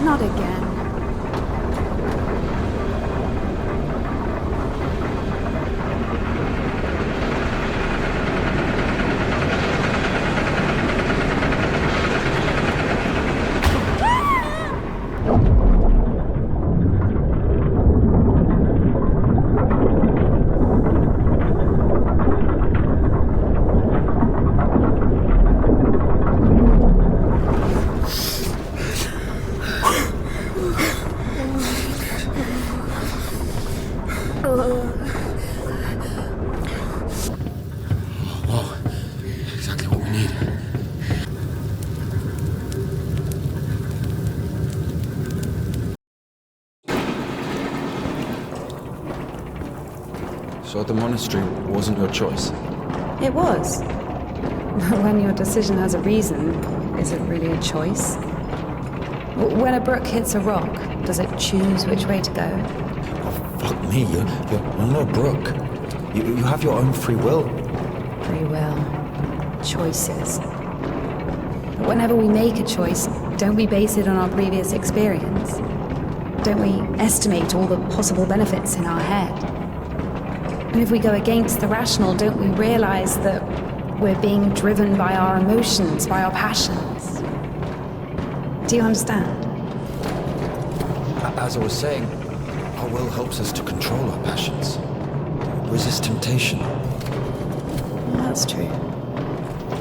Not again. Whoa, exactly what we need. So the monastery wasn't your choice? It was. When your decision has a reason, is it really a choice? When a brook hits a rock, does it choose which way to go? Oh, fuck me, you're not a brook. You have your own free will. Free will. Choices. But whenever we make a choice, don't we base it on our previous experience? don't we estimate all the possible benefits in our head? And if we go against the rational, don't we realize that we're being driven by our emotions, by our passions? Do you understand? As I was saying, our will helps us to control our passions, resist temptation. Well, that's true.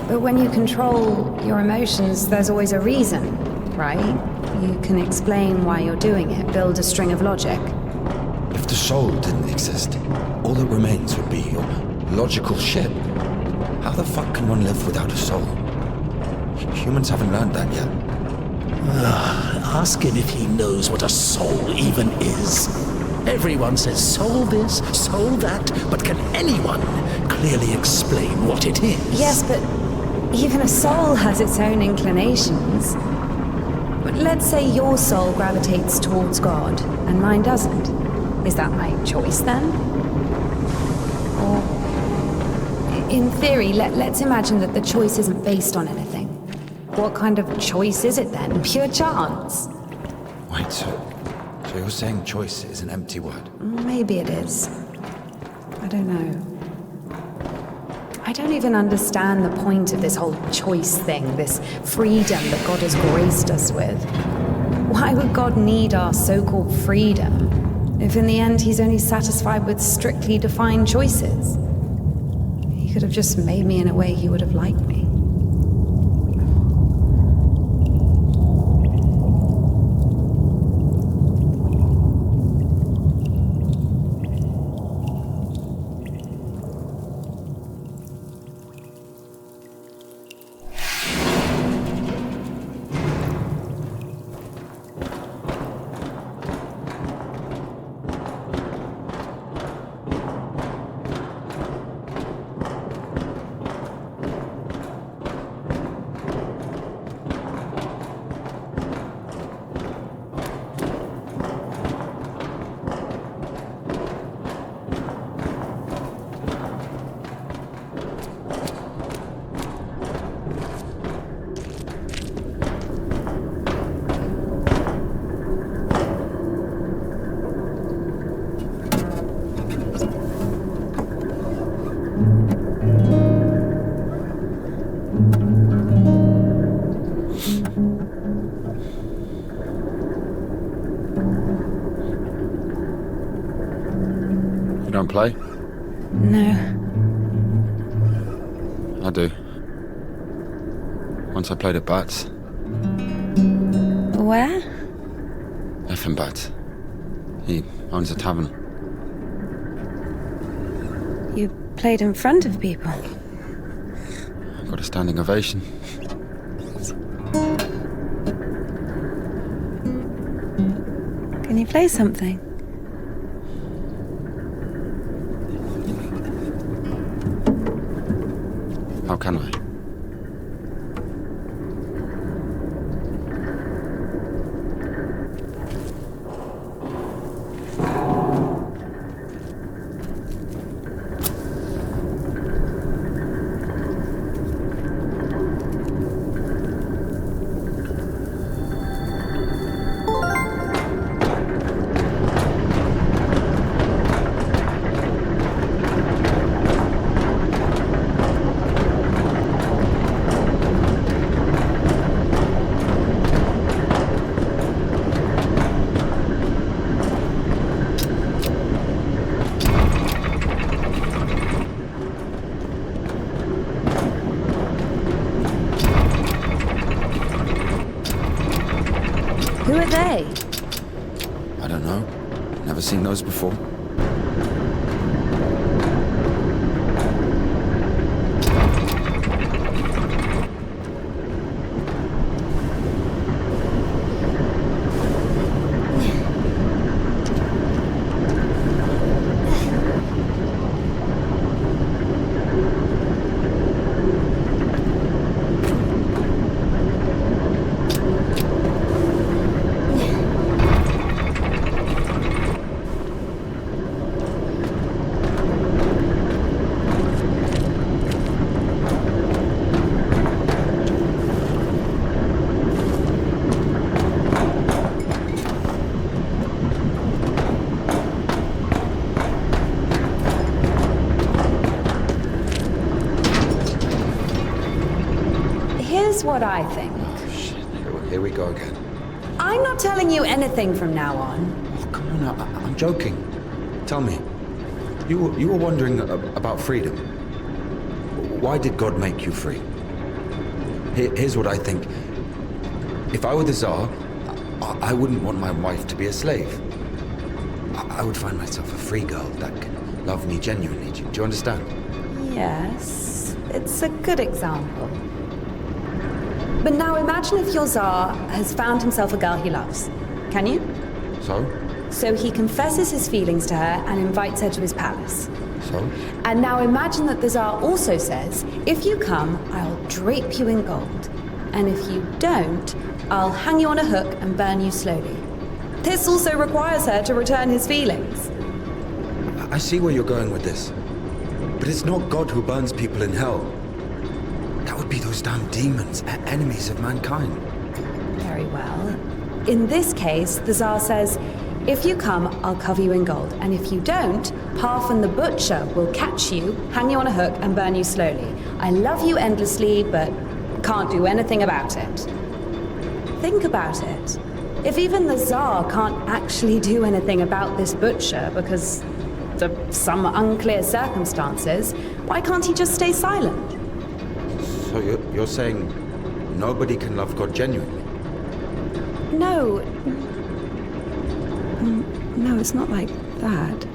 But when you control your emotions, there's always a reason, right? You can explain why you're doing it, build a string of logic. If the soul didn't exist, all that remains would be your logical ship. How the fuck can one live without a soul? Humans haven't learned that yet. Ask him if he knows what a soul even is. Everyone says soul this, soul that, but can anyone clearly explain what it is? Yes, but even a soul has its own inclinations. But let's say your soul gravitates towards God, and mine doesn't. Is that my choice then? Or, in theory, let's imagine that the choice isn't based on anything. What kind of choice is it then? Pure chance? Wait, so you're saying choice is an empty word? Maybe it is. I don't know. I don't even understand the point of this whole choice thing, this freedom that God has graced us with. Why would God need our so-called freedom if in the end he's only satisfied with strictly defined choices? He could have just made me in a way he would have liked me. Don't play? No. I do. Once I played at Bats. Where? Effing Bats. He owns a tavern. You played in front of people. Got a standing ovation. Can you play something? How can I? Who are they? I don't know. Never seen those before. Here's what I think. Here we go again. I'm not telling you anything from now on. Oh, come on, I'm joking. Tell me, you were wondering about freedom. Why did God make you free? Here's what I think. If I were the Tsar, I wouldn't want my wife to be a slave. I would find myself a free girl that can love me genuinely. Do you understand? Yes, it's a good example. But now imagine if your Tsar has found himself a girl he loves. Can you? So? So he confesses his feelings to her and invites her to his palace. So? And now imagine that the Tsar also says, if you come, I'll drape you in gold. And if you don't, I'll hang you on a hook and burn you slowly. This also requires her to return his feelings. I see where you're going with this. But it's not God who burns people in hell. That would be those damn demons, enemies of mankind. Very well. In this case, the Tsar says, if you come, I'll cover you in gold. And if you don't, Parfan the Butcher will catch you, hang you on a hook, and burn you slowly. I love you endlessly, but can't do anything about it. Think about it. If even the Tsar can't actually do anything about this butcher because of some unclear circumstances, why can't he just stay silent? So you're saying nobody can love God genuinely? No. No, it's not like that.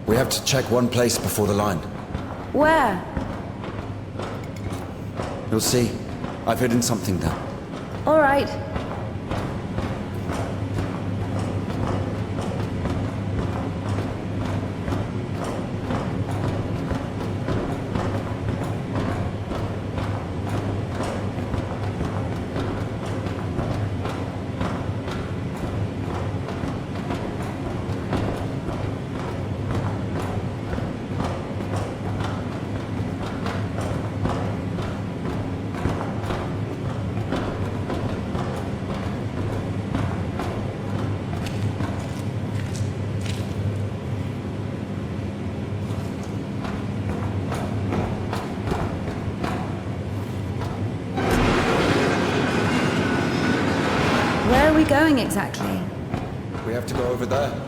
We have to check one place before the line. Where? You'll see. I've hidden something there. All right. Where are we going exactly? We have to go over there.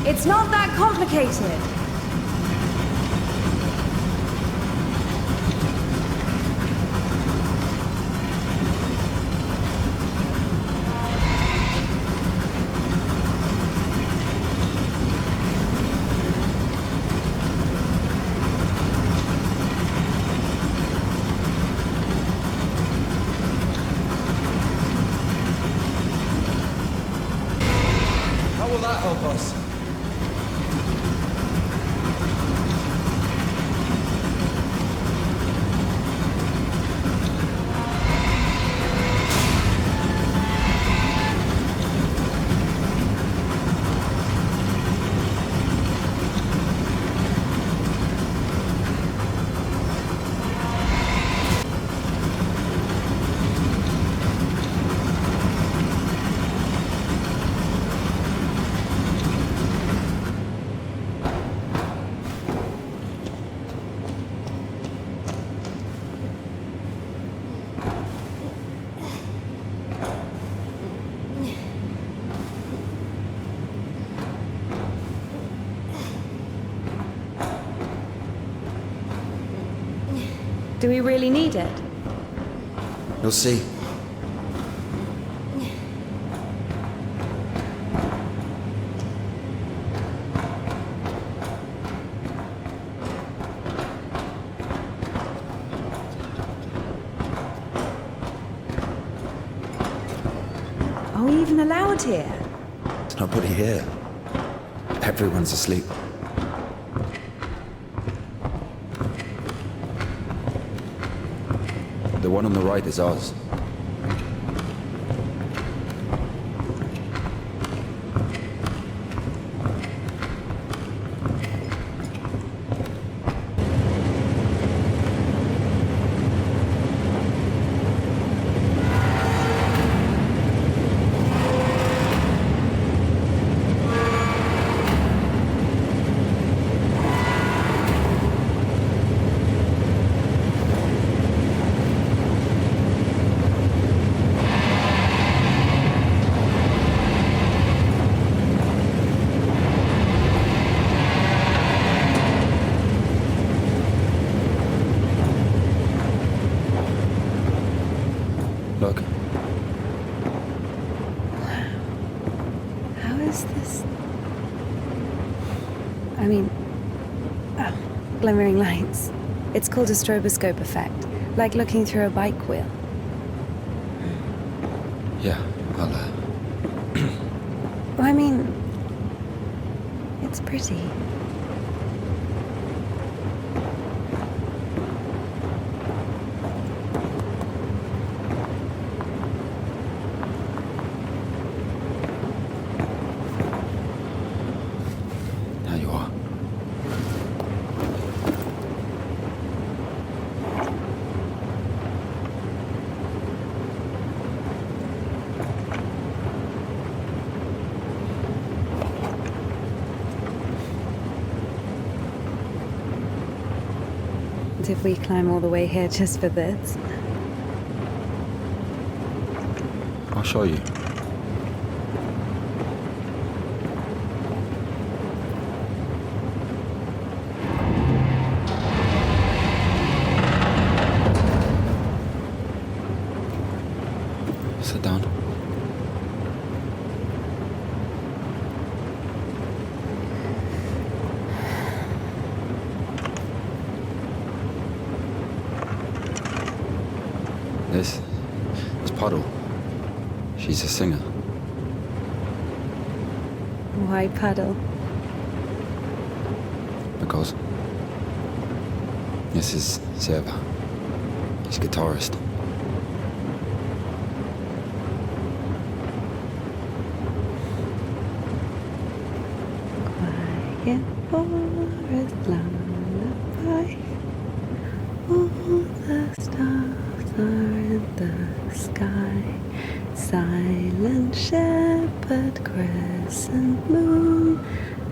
It's not that complicated. How will that help us? Do we really need it? You'll see. Are we even allowed here? There's nobody here. Everyone's asleep. The one on the right is ours. Look. How is this? I mean, glimmering lights. It's called a stroboscope effect, like looking through a bike wheel. Yeah, I mean, it's pretty. Now you are. And if we climb all the way here just for this? I'll show you. Sit down. This Puddle. She's a singer. Why Puddle? Because this is Seva. He's guitarist. Quiet forest lullaby. All the stars are in the sky. Silent shepherd, crescent moon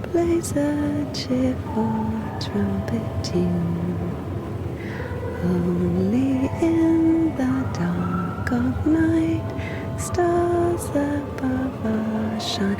plays a cheerful trumpet tune. Only in the dark of night stars above us shine.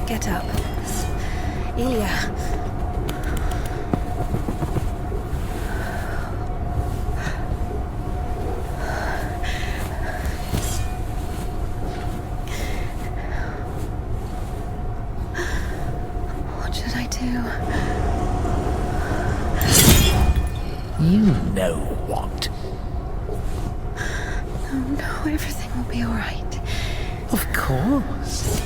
Get up. Ilya. What should I do? You know what? No, everything will be all right. Of course.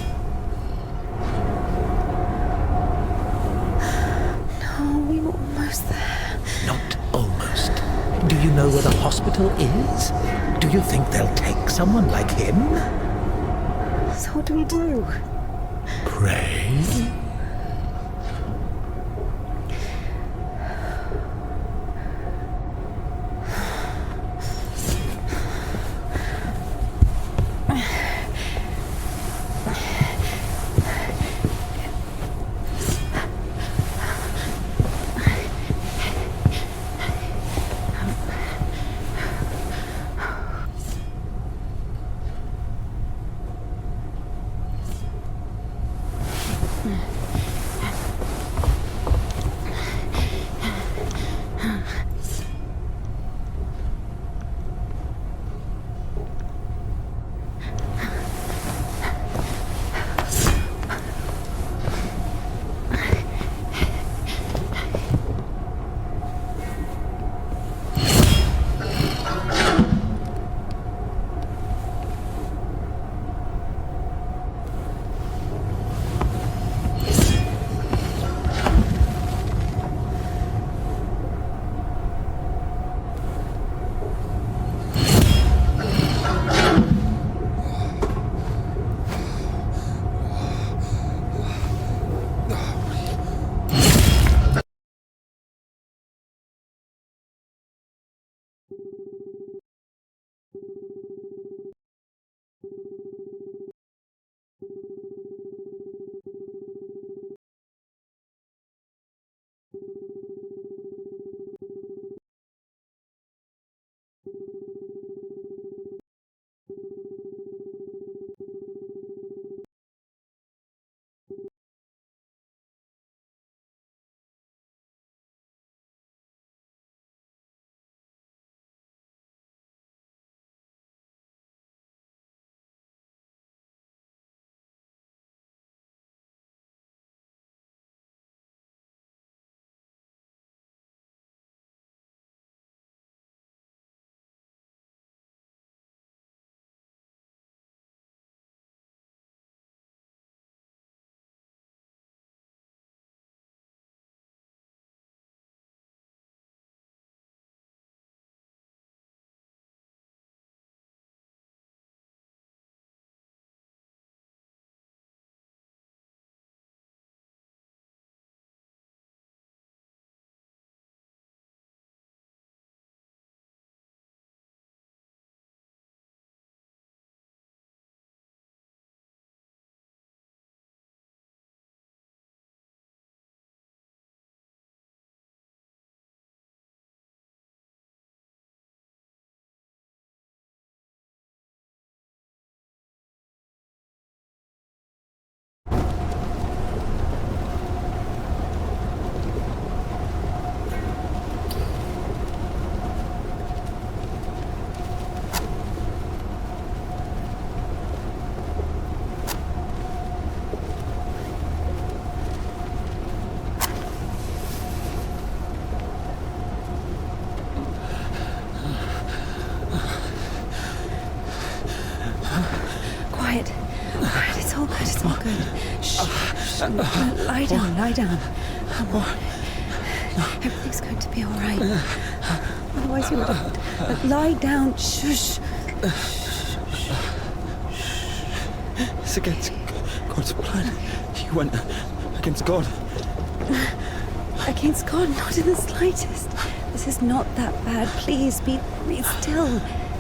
We were almost there. Not almost. Do you know where the hospital is? Do you think they'll take someone like him? So what do we do? Pray? It's not good. Shh. Lie down, lie down. Come on. Everything's going to be all right. Otherwise you would... lie down. Shush. It's against God's plan. You went against God. Against God? Not in the slightest. This is not that bad. Please, be still.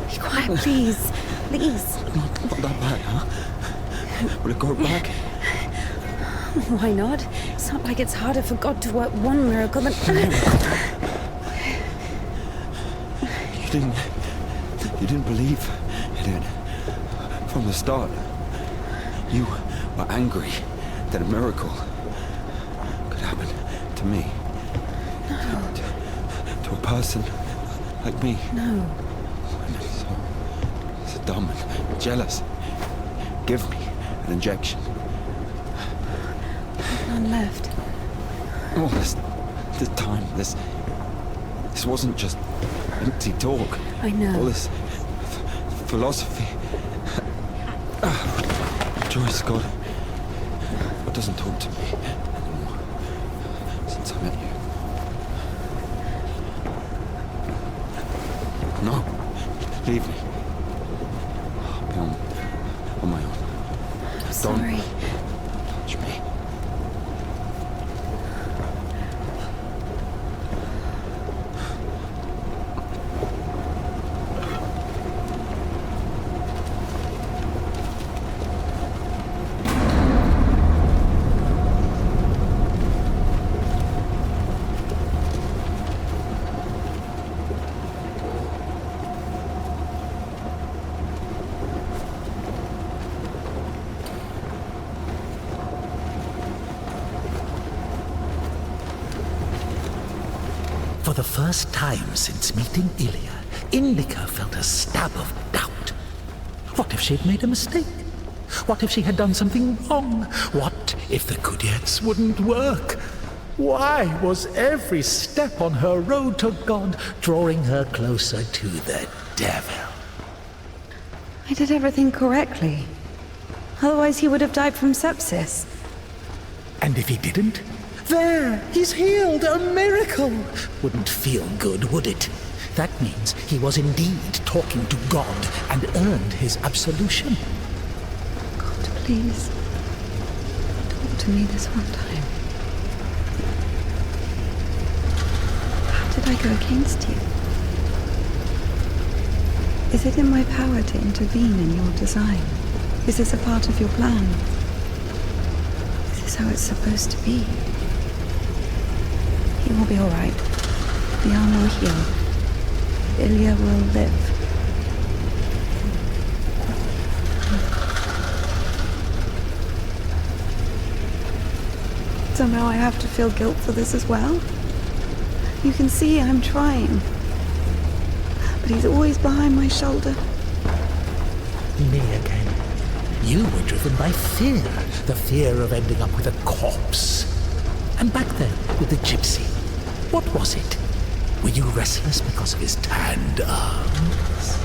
Be quiet, please. Please. Not that bad, huh? Will it go back? Why not? It's not like it's harder for God to work one miracle than... You didn't believe in it from the start. You were angry that a miracle could happen to me. No. To a person like me. No. So dumb and jealous. Give me an injection. There's none left. All this time, this wasn't just empty talk. I know. All this philosophy. Joyce, God doesn't talk to me anymore since I met you. No, leave me. I'll be on my own. I'm sorry. Don't touch me. For the first time since meeting Ilya, Indika felt a stab of doubt. What if she'd made a mistake? What if she had done something wrong? What if the Kudyets wouldn't work? Why was every step on her road to God drawing her closer to the devil? I did everything correctly. Otherwise he would have died from sepsis. And if he didn't? There, he's healed, a miracle. Wouldn't feel good, would it? That means he was indeed talking to God and earned his absolution. God, please, talk to me this one time. How did I go against you? Is it in my power to intervene in your design? Is this a part of your plan? Is this how it's supposed to be? He will be all right. The arm will heal. Ilya will live. Somehow I have to feel guilt for this as well. You can see I'm trying. But he's always behind my shoulder. Me again. You were driven by fear. The fear of ending up with a corpse. And back then, with the gypsy, what was it? Were you restless because of his tanned arms?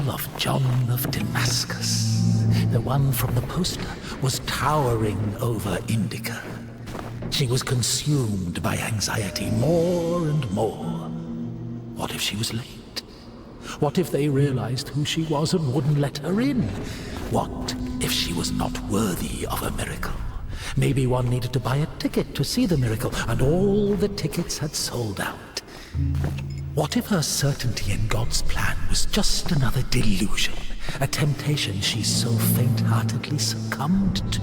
statue of John of Damascus. The one from the poster was towering over Indika. She was consumed by anxiety more and more. What if she was late? What if they realized who she was and wouldn't let her in? What if she was not worthy of a miracle? Maybe one needed to buy a ticket to see the miracle, and all the tickets had sold out. What if her certainty in God's plan was just another delusion, a temptation she so faint-heartedly succumbed to?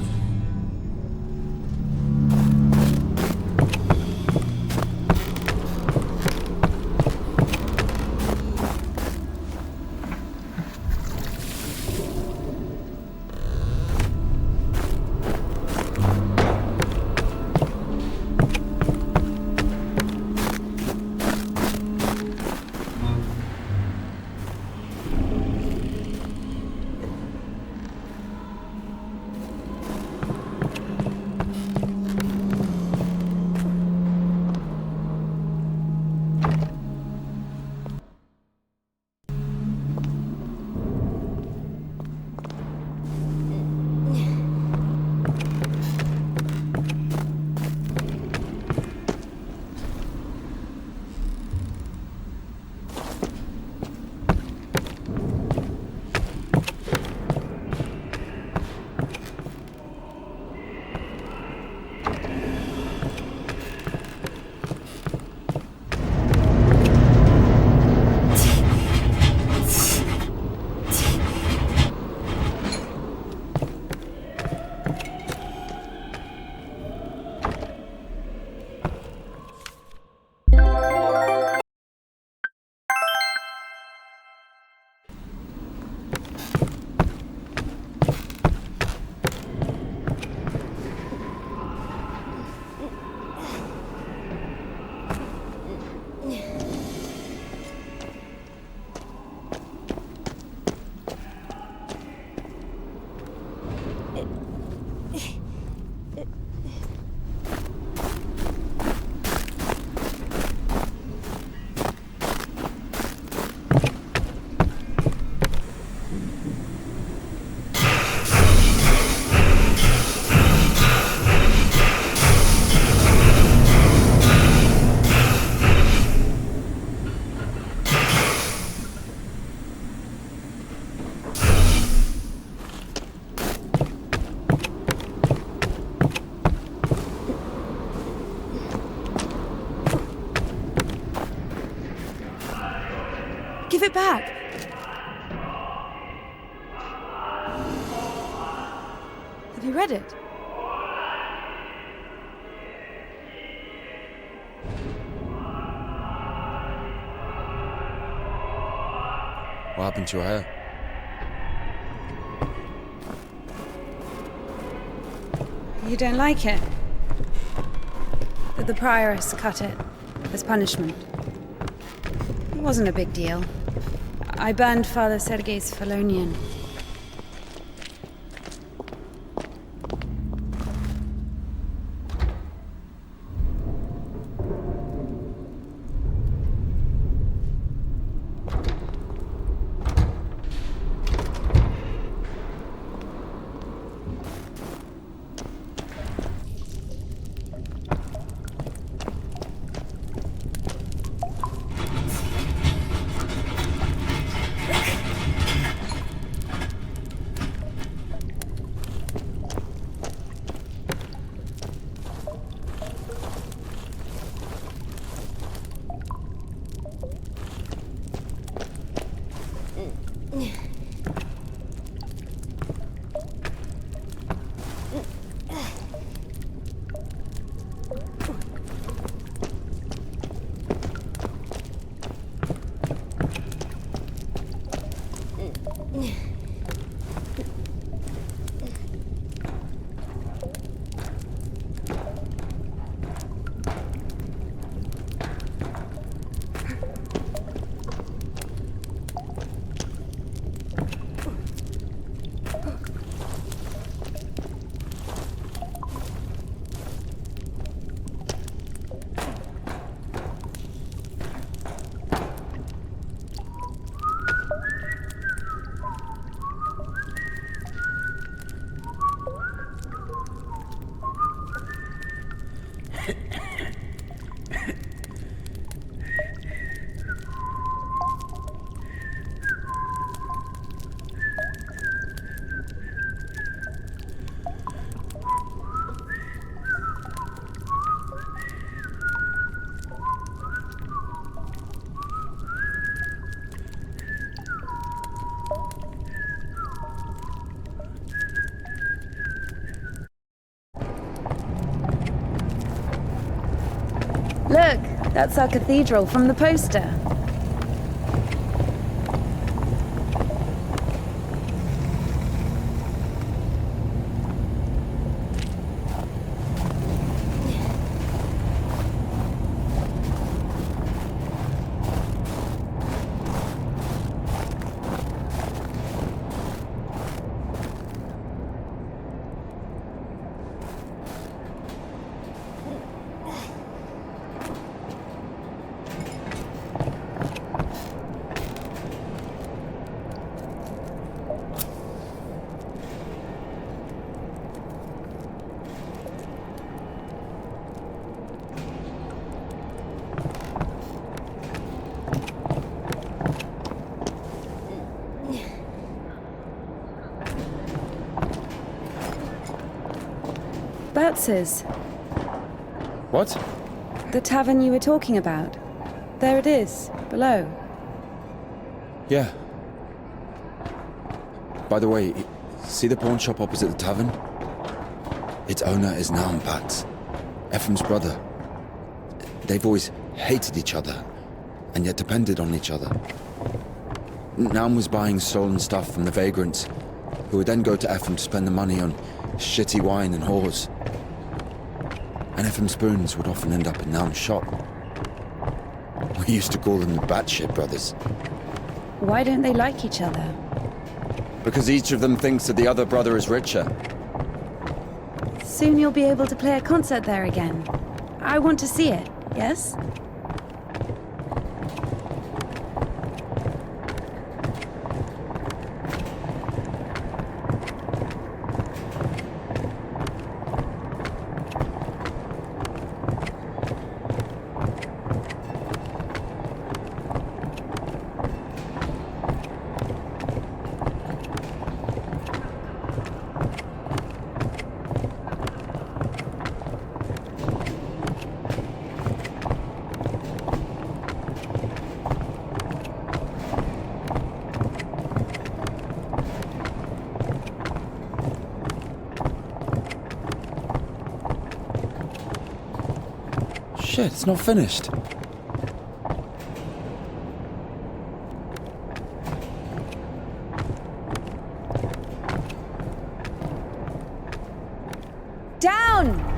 Give it back! Have you read it? What happened to your hair? You don't like it? The prioress cut it as punishment. It wasn't a big deal. I burned Father Sergei's Felonian. That's our cathedral from the poster. Batz's. What? The tavern you were talking about. There it is, below. Yeah. By the way, see the pawn shop opposite the tavern? Its owner is Naum Batz, Ephraim's brother. They've always hated each other, and yet depended on each other. Naum was buying stolen stuff from the vagrants, who would then go to Ephraim to spend the money on shitty wine and whores. And Ephraim's spoons would often end up in Naum's shop. We used to call them the Batshit brothers. Why don't they like each other? Because each of them thinks that the other brother is richer. Soon you'll be able to play a concert there again. I want to see it, yes? Shit, it's not finished. Down!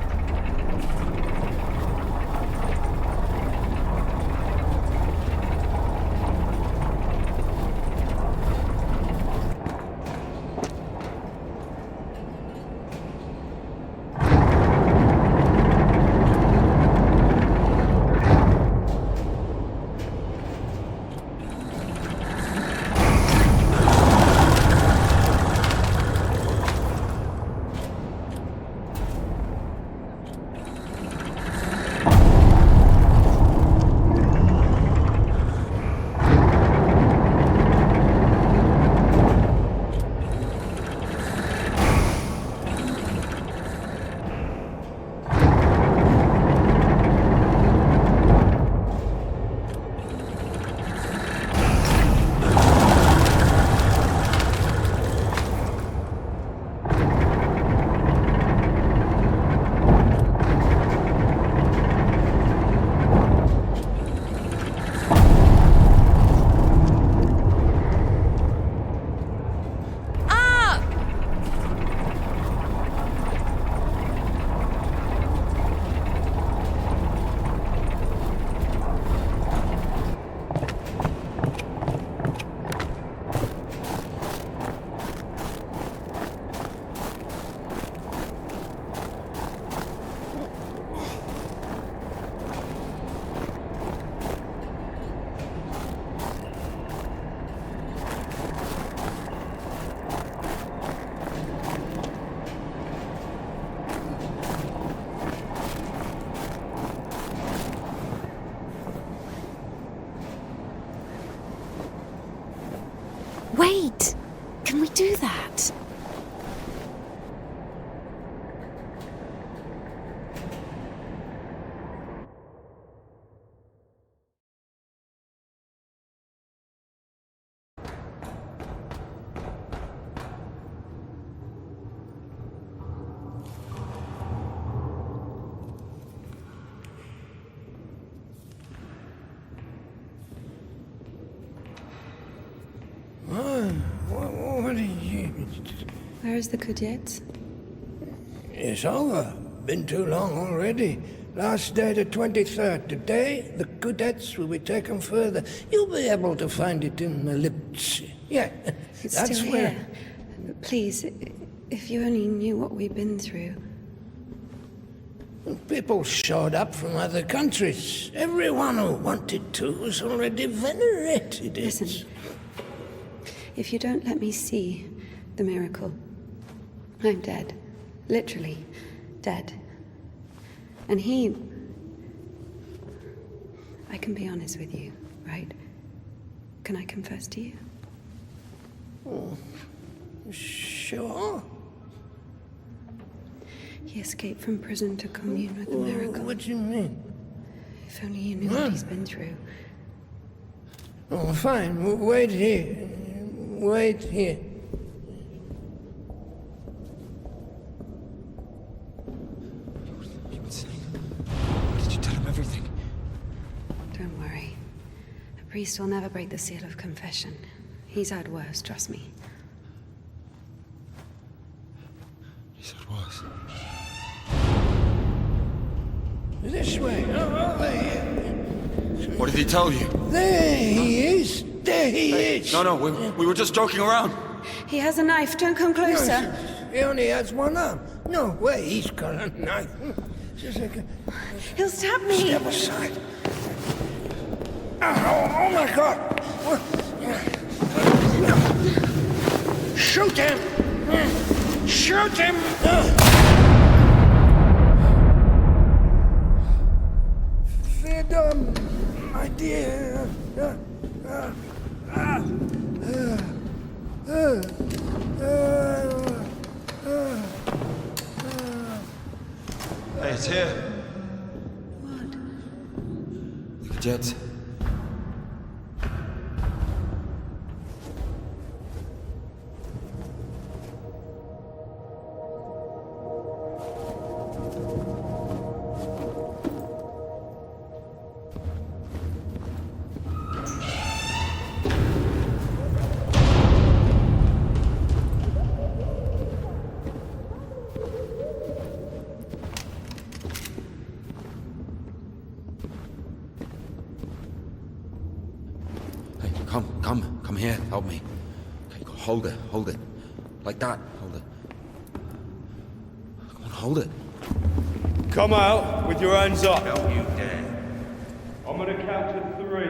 Wait! Can we do that? Where is the cadet? It's over. Been too long already. Last day the 23rd. Today, the cadets will be taken further. You'll be able to find it in the lips. Yeah, It's that's still where... here. Please, if you only knew what we've been through. People showed up from other countries. Everyone who wanted to was already venerated it. Listen, if you don't let me see the miracle, I'm dead. Literally dead. And I can be honest with you, right? Can I confess to you? Oh, sure. He escaped from prison to commune with the miracle. What do you mean? If only you knew what he's been through. Oh, fine. Wait here. Wait here. Did you tell him everything? Don't worry. A priest will never break the seal of confession. He's had worse, trust me. He said worse. This way. Over here. What did he tell you? There he is. There he is. No, we were just joking around. He has a knife. Don't come closer. He only has one arm. No way, he's got a knife. Just like He'll stab me. Step aside. Oh my God. Shoot him. Shoot him. Freedom, my dear. Hey, it's here. What? The jets. Hey, come here, help me. Okay, hold it. Like that, hold it. Come on, hold it. Come out with your hands up. Don't you dare. I'm gonna count to 3.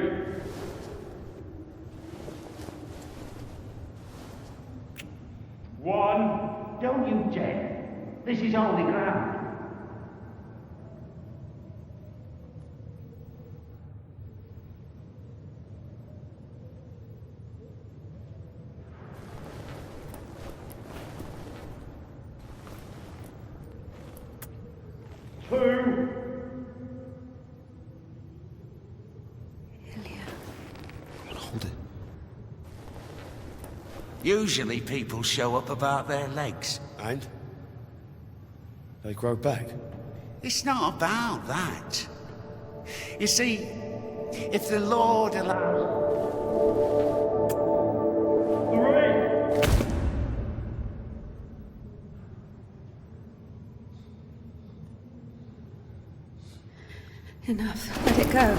One. Don't you dare. This is holy ground. Hold it. Usually people show up about their legs. And? They grow back. It's not about that. You see, if the Lord allows... 3. Enough. Let it go.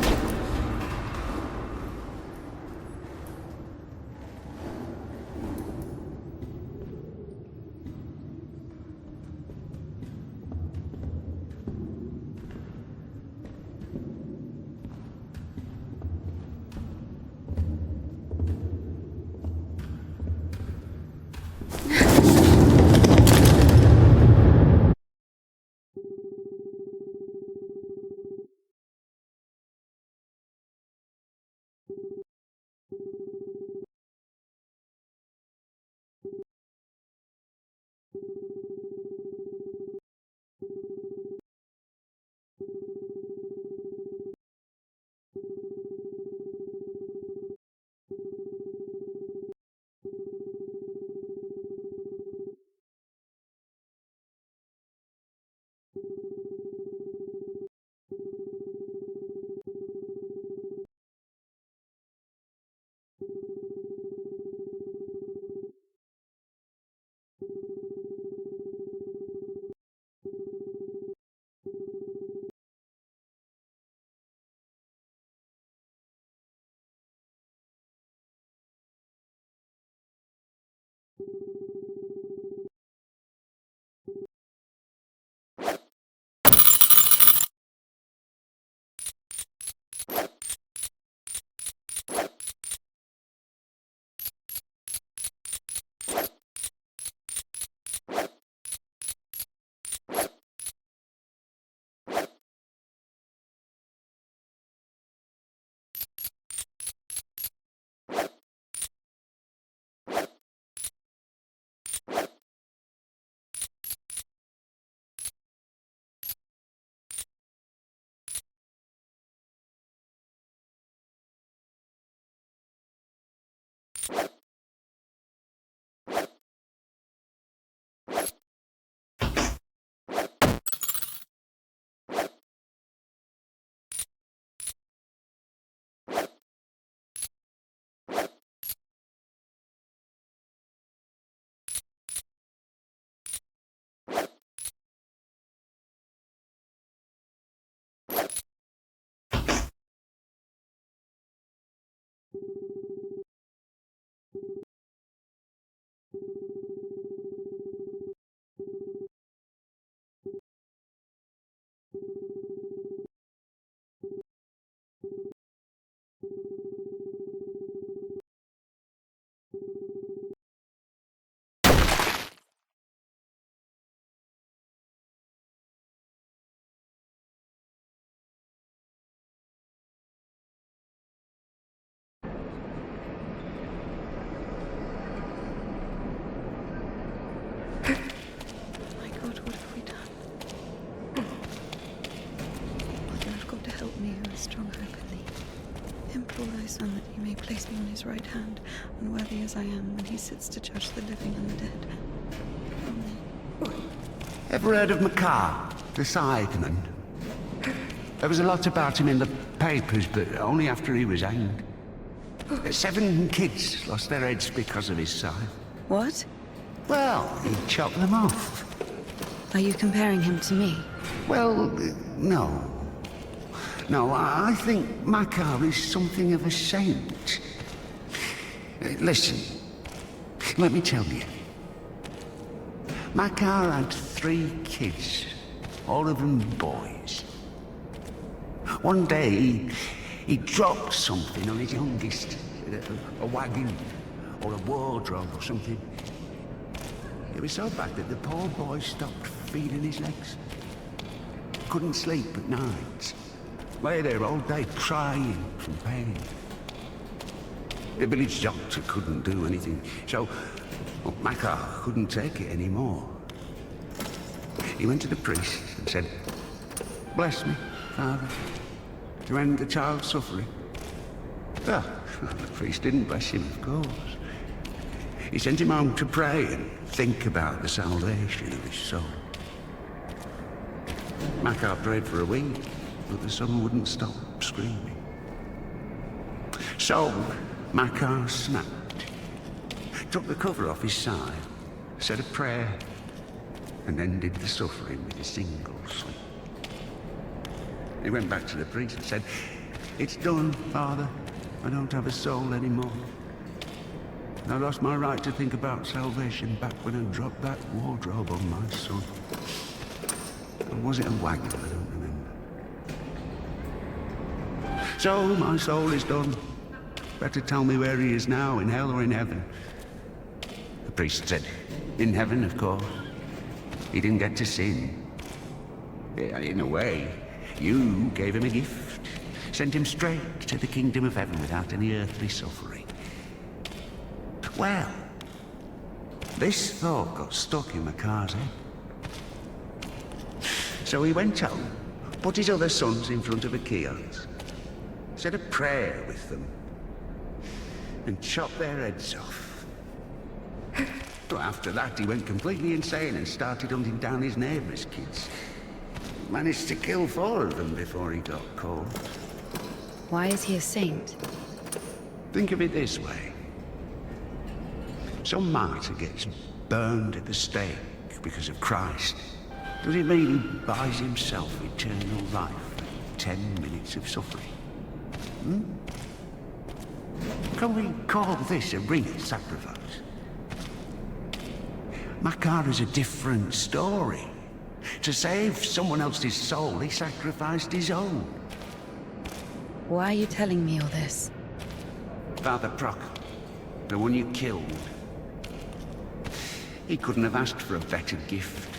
My God, what have we done? Father, I've got to help me who is strong hope in thee. Implore thy Son that he may place me on his right hand, unworthy as I am, when he sits to judge the living and the dead. Amen. Ever heard of Makar, the Sideman? There was a lot about him in the papers, but only after he was hanged. 7 kids lost their heads because of his scythe. What? Well, he chopped them off. Are you comparing him to me? Well, no. No, I think Makar is something of a saint. Listen, let me tell you. Makar had 3 kids, all of them boys. One day, he dropped something on his youngest, a wagon, or a wardrobe or something. It was so bad that the poor boy stopped feeding his legs. Couldn't sleep at night. Lay there all day crying from pain. The village doctor couldn't do anything, so Makar couldn't take it anymore. He went to the priest and said, "Bless me, Father, to end the child's suffering." Well, the priest didn't bless him, of course. He sent him home to pray and think about the salvation of his soul. Makar prayed for a week, but the son wouldn't stop screaming. So Makar snapped, took the cover off his side, said a prayer, and ended the suffering with a single sweep. He went back to the priest and said, "It's done, Father. I don't have a soul anymore. I lost my right to think about salvation back when I dropped that wardrobe on my son. Or was it a wagon? I don't remember. So my soul is done. Better tell me where he is now, in hell or in heaven." The priest said, "In heaven, of course. He didn't get to sin. Yeah, in a way, you gave him a gift. Sent him straight to the kingdom of heaven without any earthly suffering." Well, this thought got stuck in Makar's head. So he went home, put his other sons in front of a kiosk, said a prayer with them, and chopped their heads off. But after that, he went completely insane and started hunting down his neighbours' kids. Managed to kill 4 of them before he got caught. Why is he a saint? Think of it this way. Some martyr gets burned at the stake because of Christ, does it mean he buys himself eternal life for 10 minutes of suffering? Can we call this a real sacrifice? Makar is a different story. To save someone else's soul, he sacrificed his own. Why are you telling me all this? Father Proc, the one you killed, he couldn't have asked for a better gift.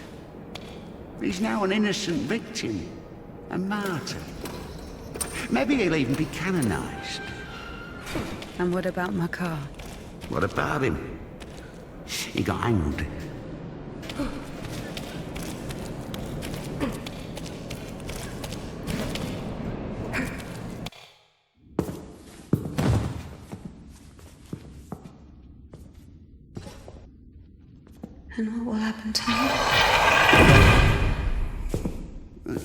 He's now an innocent victim, a martyr. Maybe he'll even be canonized. And what about Makar? What about him? He got hanged. And what will happen to me?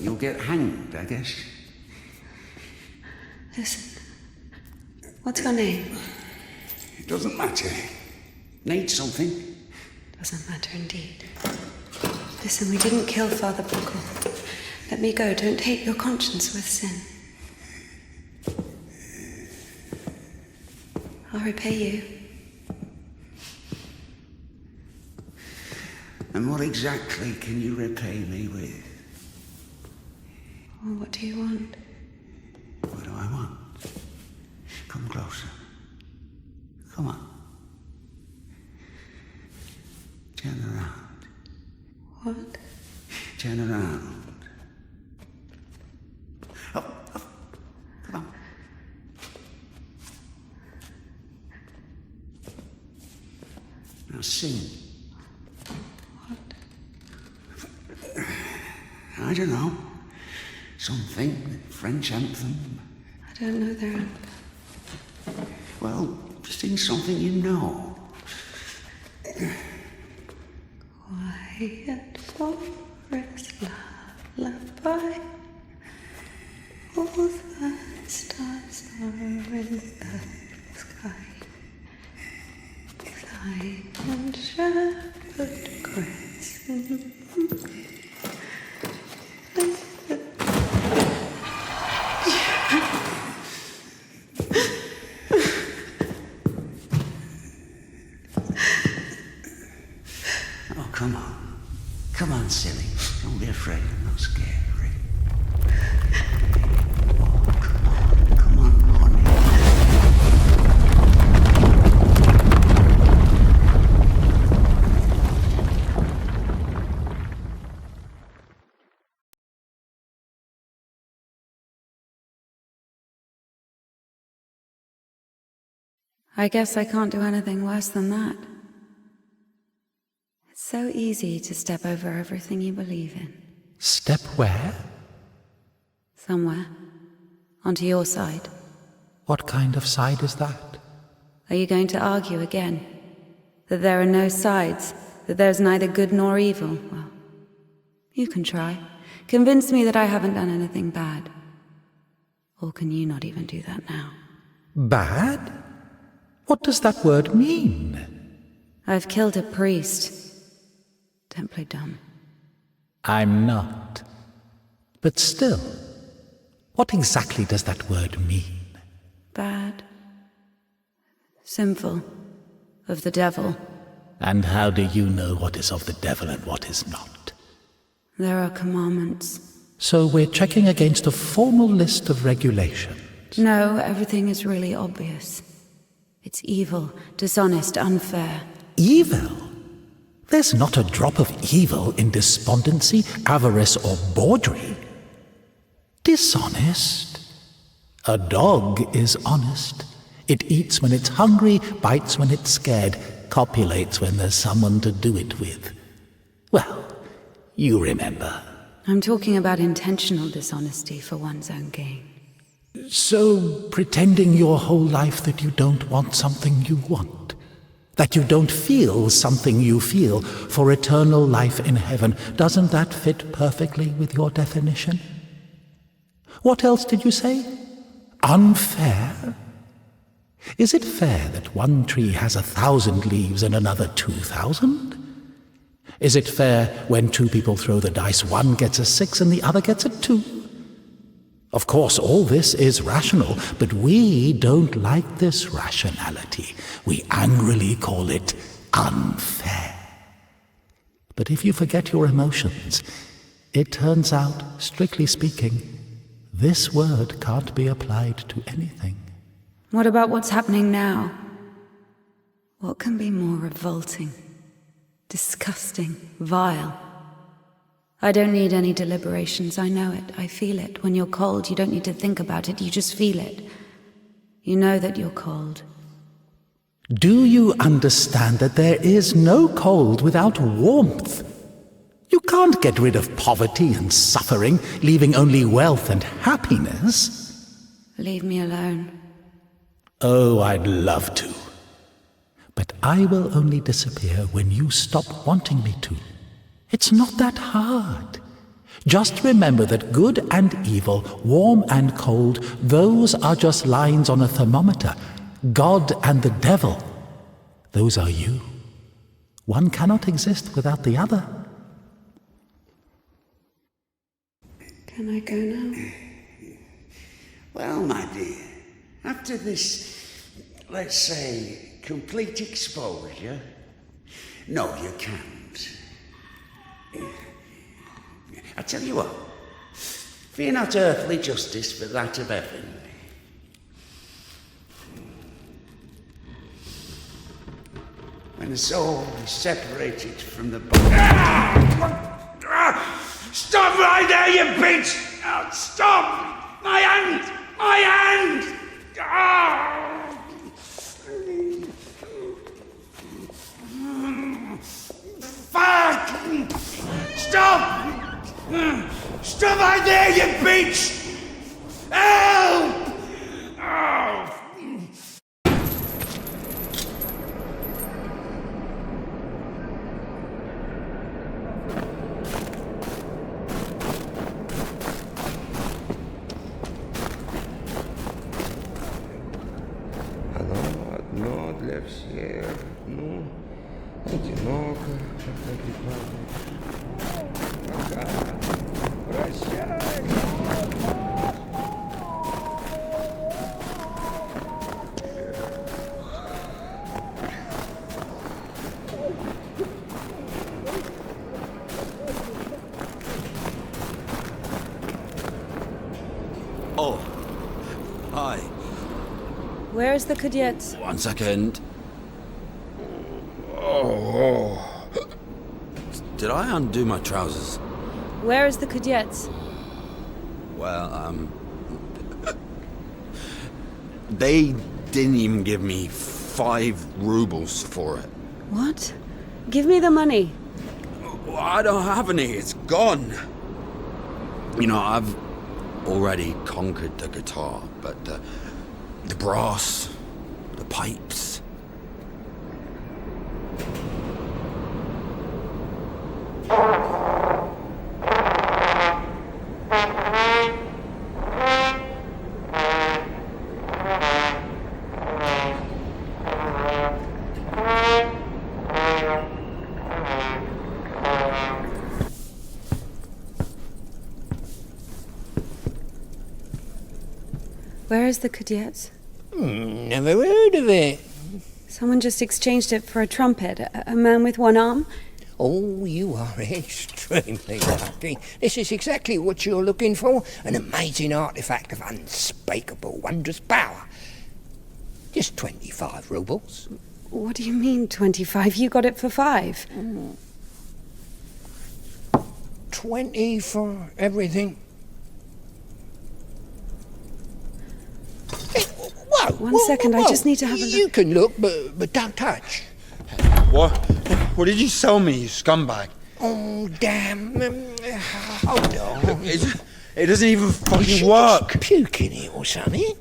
You'll get hanged, I guess. Listen, what's your name? It doesn't matter. Need something? Doesn't matter indeed. Listen, we didn't kill Father Buckle. Let me go. Don't taint your conscience with sin. I'll repay you. And what exactly can you repay me with? Well, what do you want? What do I want? Come closer. Come on. Turn around. What? Turn around. Up, up. Come on. Now sing. I don't know. Something. French anthem. I don't know their anthem. Well, sing something you know. Quiet forest lullaby. All the stars are in the sky. Silent shepherd cries. Oh, come on. Come on, silly. Don't be afraid. I'm not scared. Oh, come on. Come on, Ronnie. I guess I can't do anything worse than that. It's so easy to step over everything you believe in. Step where? Somewhere. Onto your side. What kind of side is that? Are you going to argue again? That there are no sides? That there's neither good nor evil? Well, you can try. Convince me that I haven't done anything bad. Or can you not even do that now? Bad? What does that word mean? I've killed a priest. Don't play dumb. I'm not. But still, what exactly does that word mean? Bad. Sinful. Of the devil. And how do you know what is of the devil and what is not? There are commandments. So we're checking against a formal list of regulations. No, everything is really obvious. It's evil, dishonest, unfair. Evil? There's not a drop of evil in despondency, avarice, or bawdry. Dishonest? A dog is honest. It eats when it's hungry, bites when it's scared, copulates when there's someone to do it with. Well, you remember. I'm talking about intentional dishonesty for one's own gain. So, pretending your whole life that you don't want something you want, that you don't feel something you feel for eternal life in heaven, doesn't that fit perfectly with your definition? What else did you say? Unfair? Is it fair that one tree has 1,000 leaves and another 2,000? Is it fair when two people throw the dice, one gets a 6 and the other gets a 2? Of course, all this is rational, but we don't like this rationality. We angrily call it unfair. But if you forget your emotions, it turns out, strictly speaking, this word can't be applied to anything. What about what's happening now? What can be more revolting, disgusting, vile? I don't need any deliberations. I know it. I feel it. When you're cold, you don't need to think about it. You just feel it. You know that you're cold. Do you understand that there is no cold without warmth? You can't get rid of poverty and suffering, leaving only wealth and happiness. Leave me alone. Oh, I'd love to. But I will only disappear when you stop wanting me to. It's not that hard. Just remember that good and evil, warm and cold, those are just lines on a thermometer. God and the devil, those are you. One cannot exist without the other. Can I go now? Well, my dear, after this, let's say, complete exposure, no, you can't. I tell you what, fear not earthly justice, but that of heaven. When the soul is separated from the body... Stop right there, you bitch! Oh, stop! My hand! My hand! Fuck! Stop! Stop right there, you bitch! Help! Oh. одно для всех. Ну, одиноко, пока. Прощай. Oh, hi. Where is the cadet? 1 second. Oh. Did I undo my trousers? Where is the cadet? Well, they didn't even give me 5 rubles for it. What? Give me the money. I don't have any, it's gone. You know, I've already conquered the guitar, but the brass, the pipes. Where is the cadet? Never heard of it. Someone just exchanged it for a trumpet. A man with one arm? Oh, you are extremely lucky. This is exactly what you're looking for. An amazing artifact of unspeakable, wondrous power. Just 25 rubles. What do you mean, 25? You got it for 5. 20 for everything. Hey, whoa, One second, I just need to have a look. You can look, but don't touch. What did you sell me, you scumbag? Oh, damn. Hold on. It doesn't even fucking work. Puke in it or something.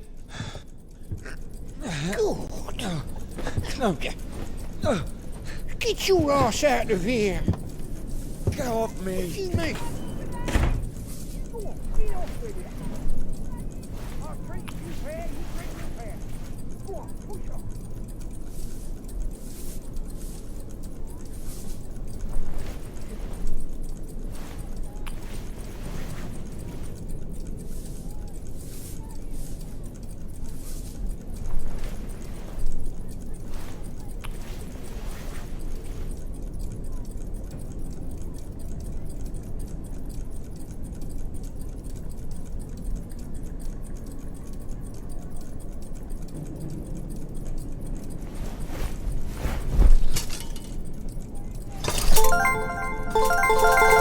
God. Get your ass out of here. Get off me. What do you mean? Go on, get off with it. I'll treat you fair, you treat me fair. Go on, push off. you.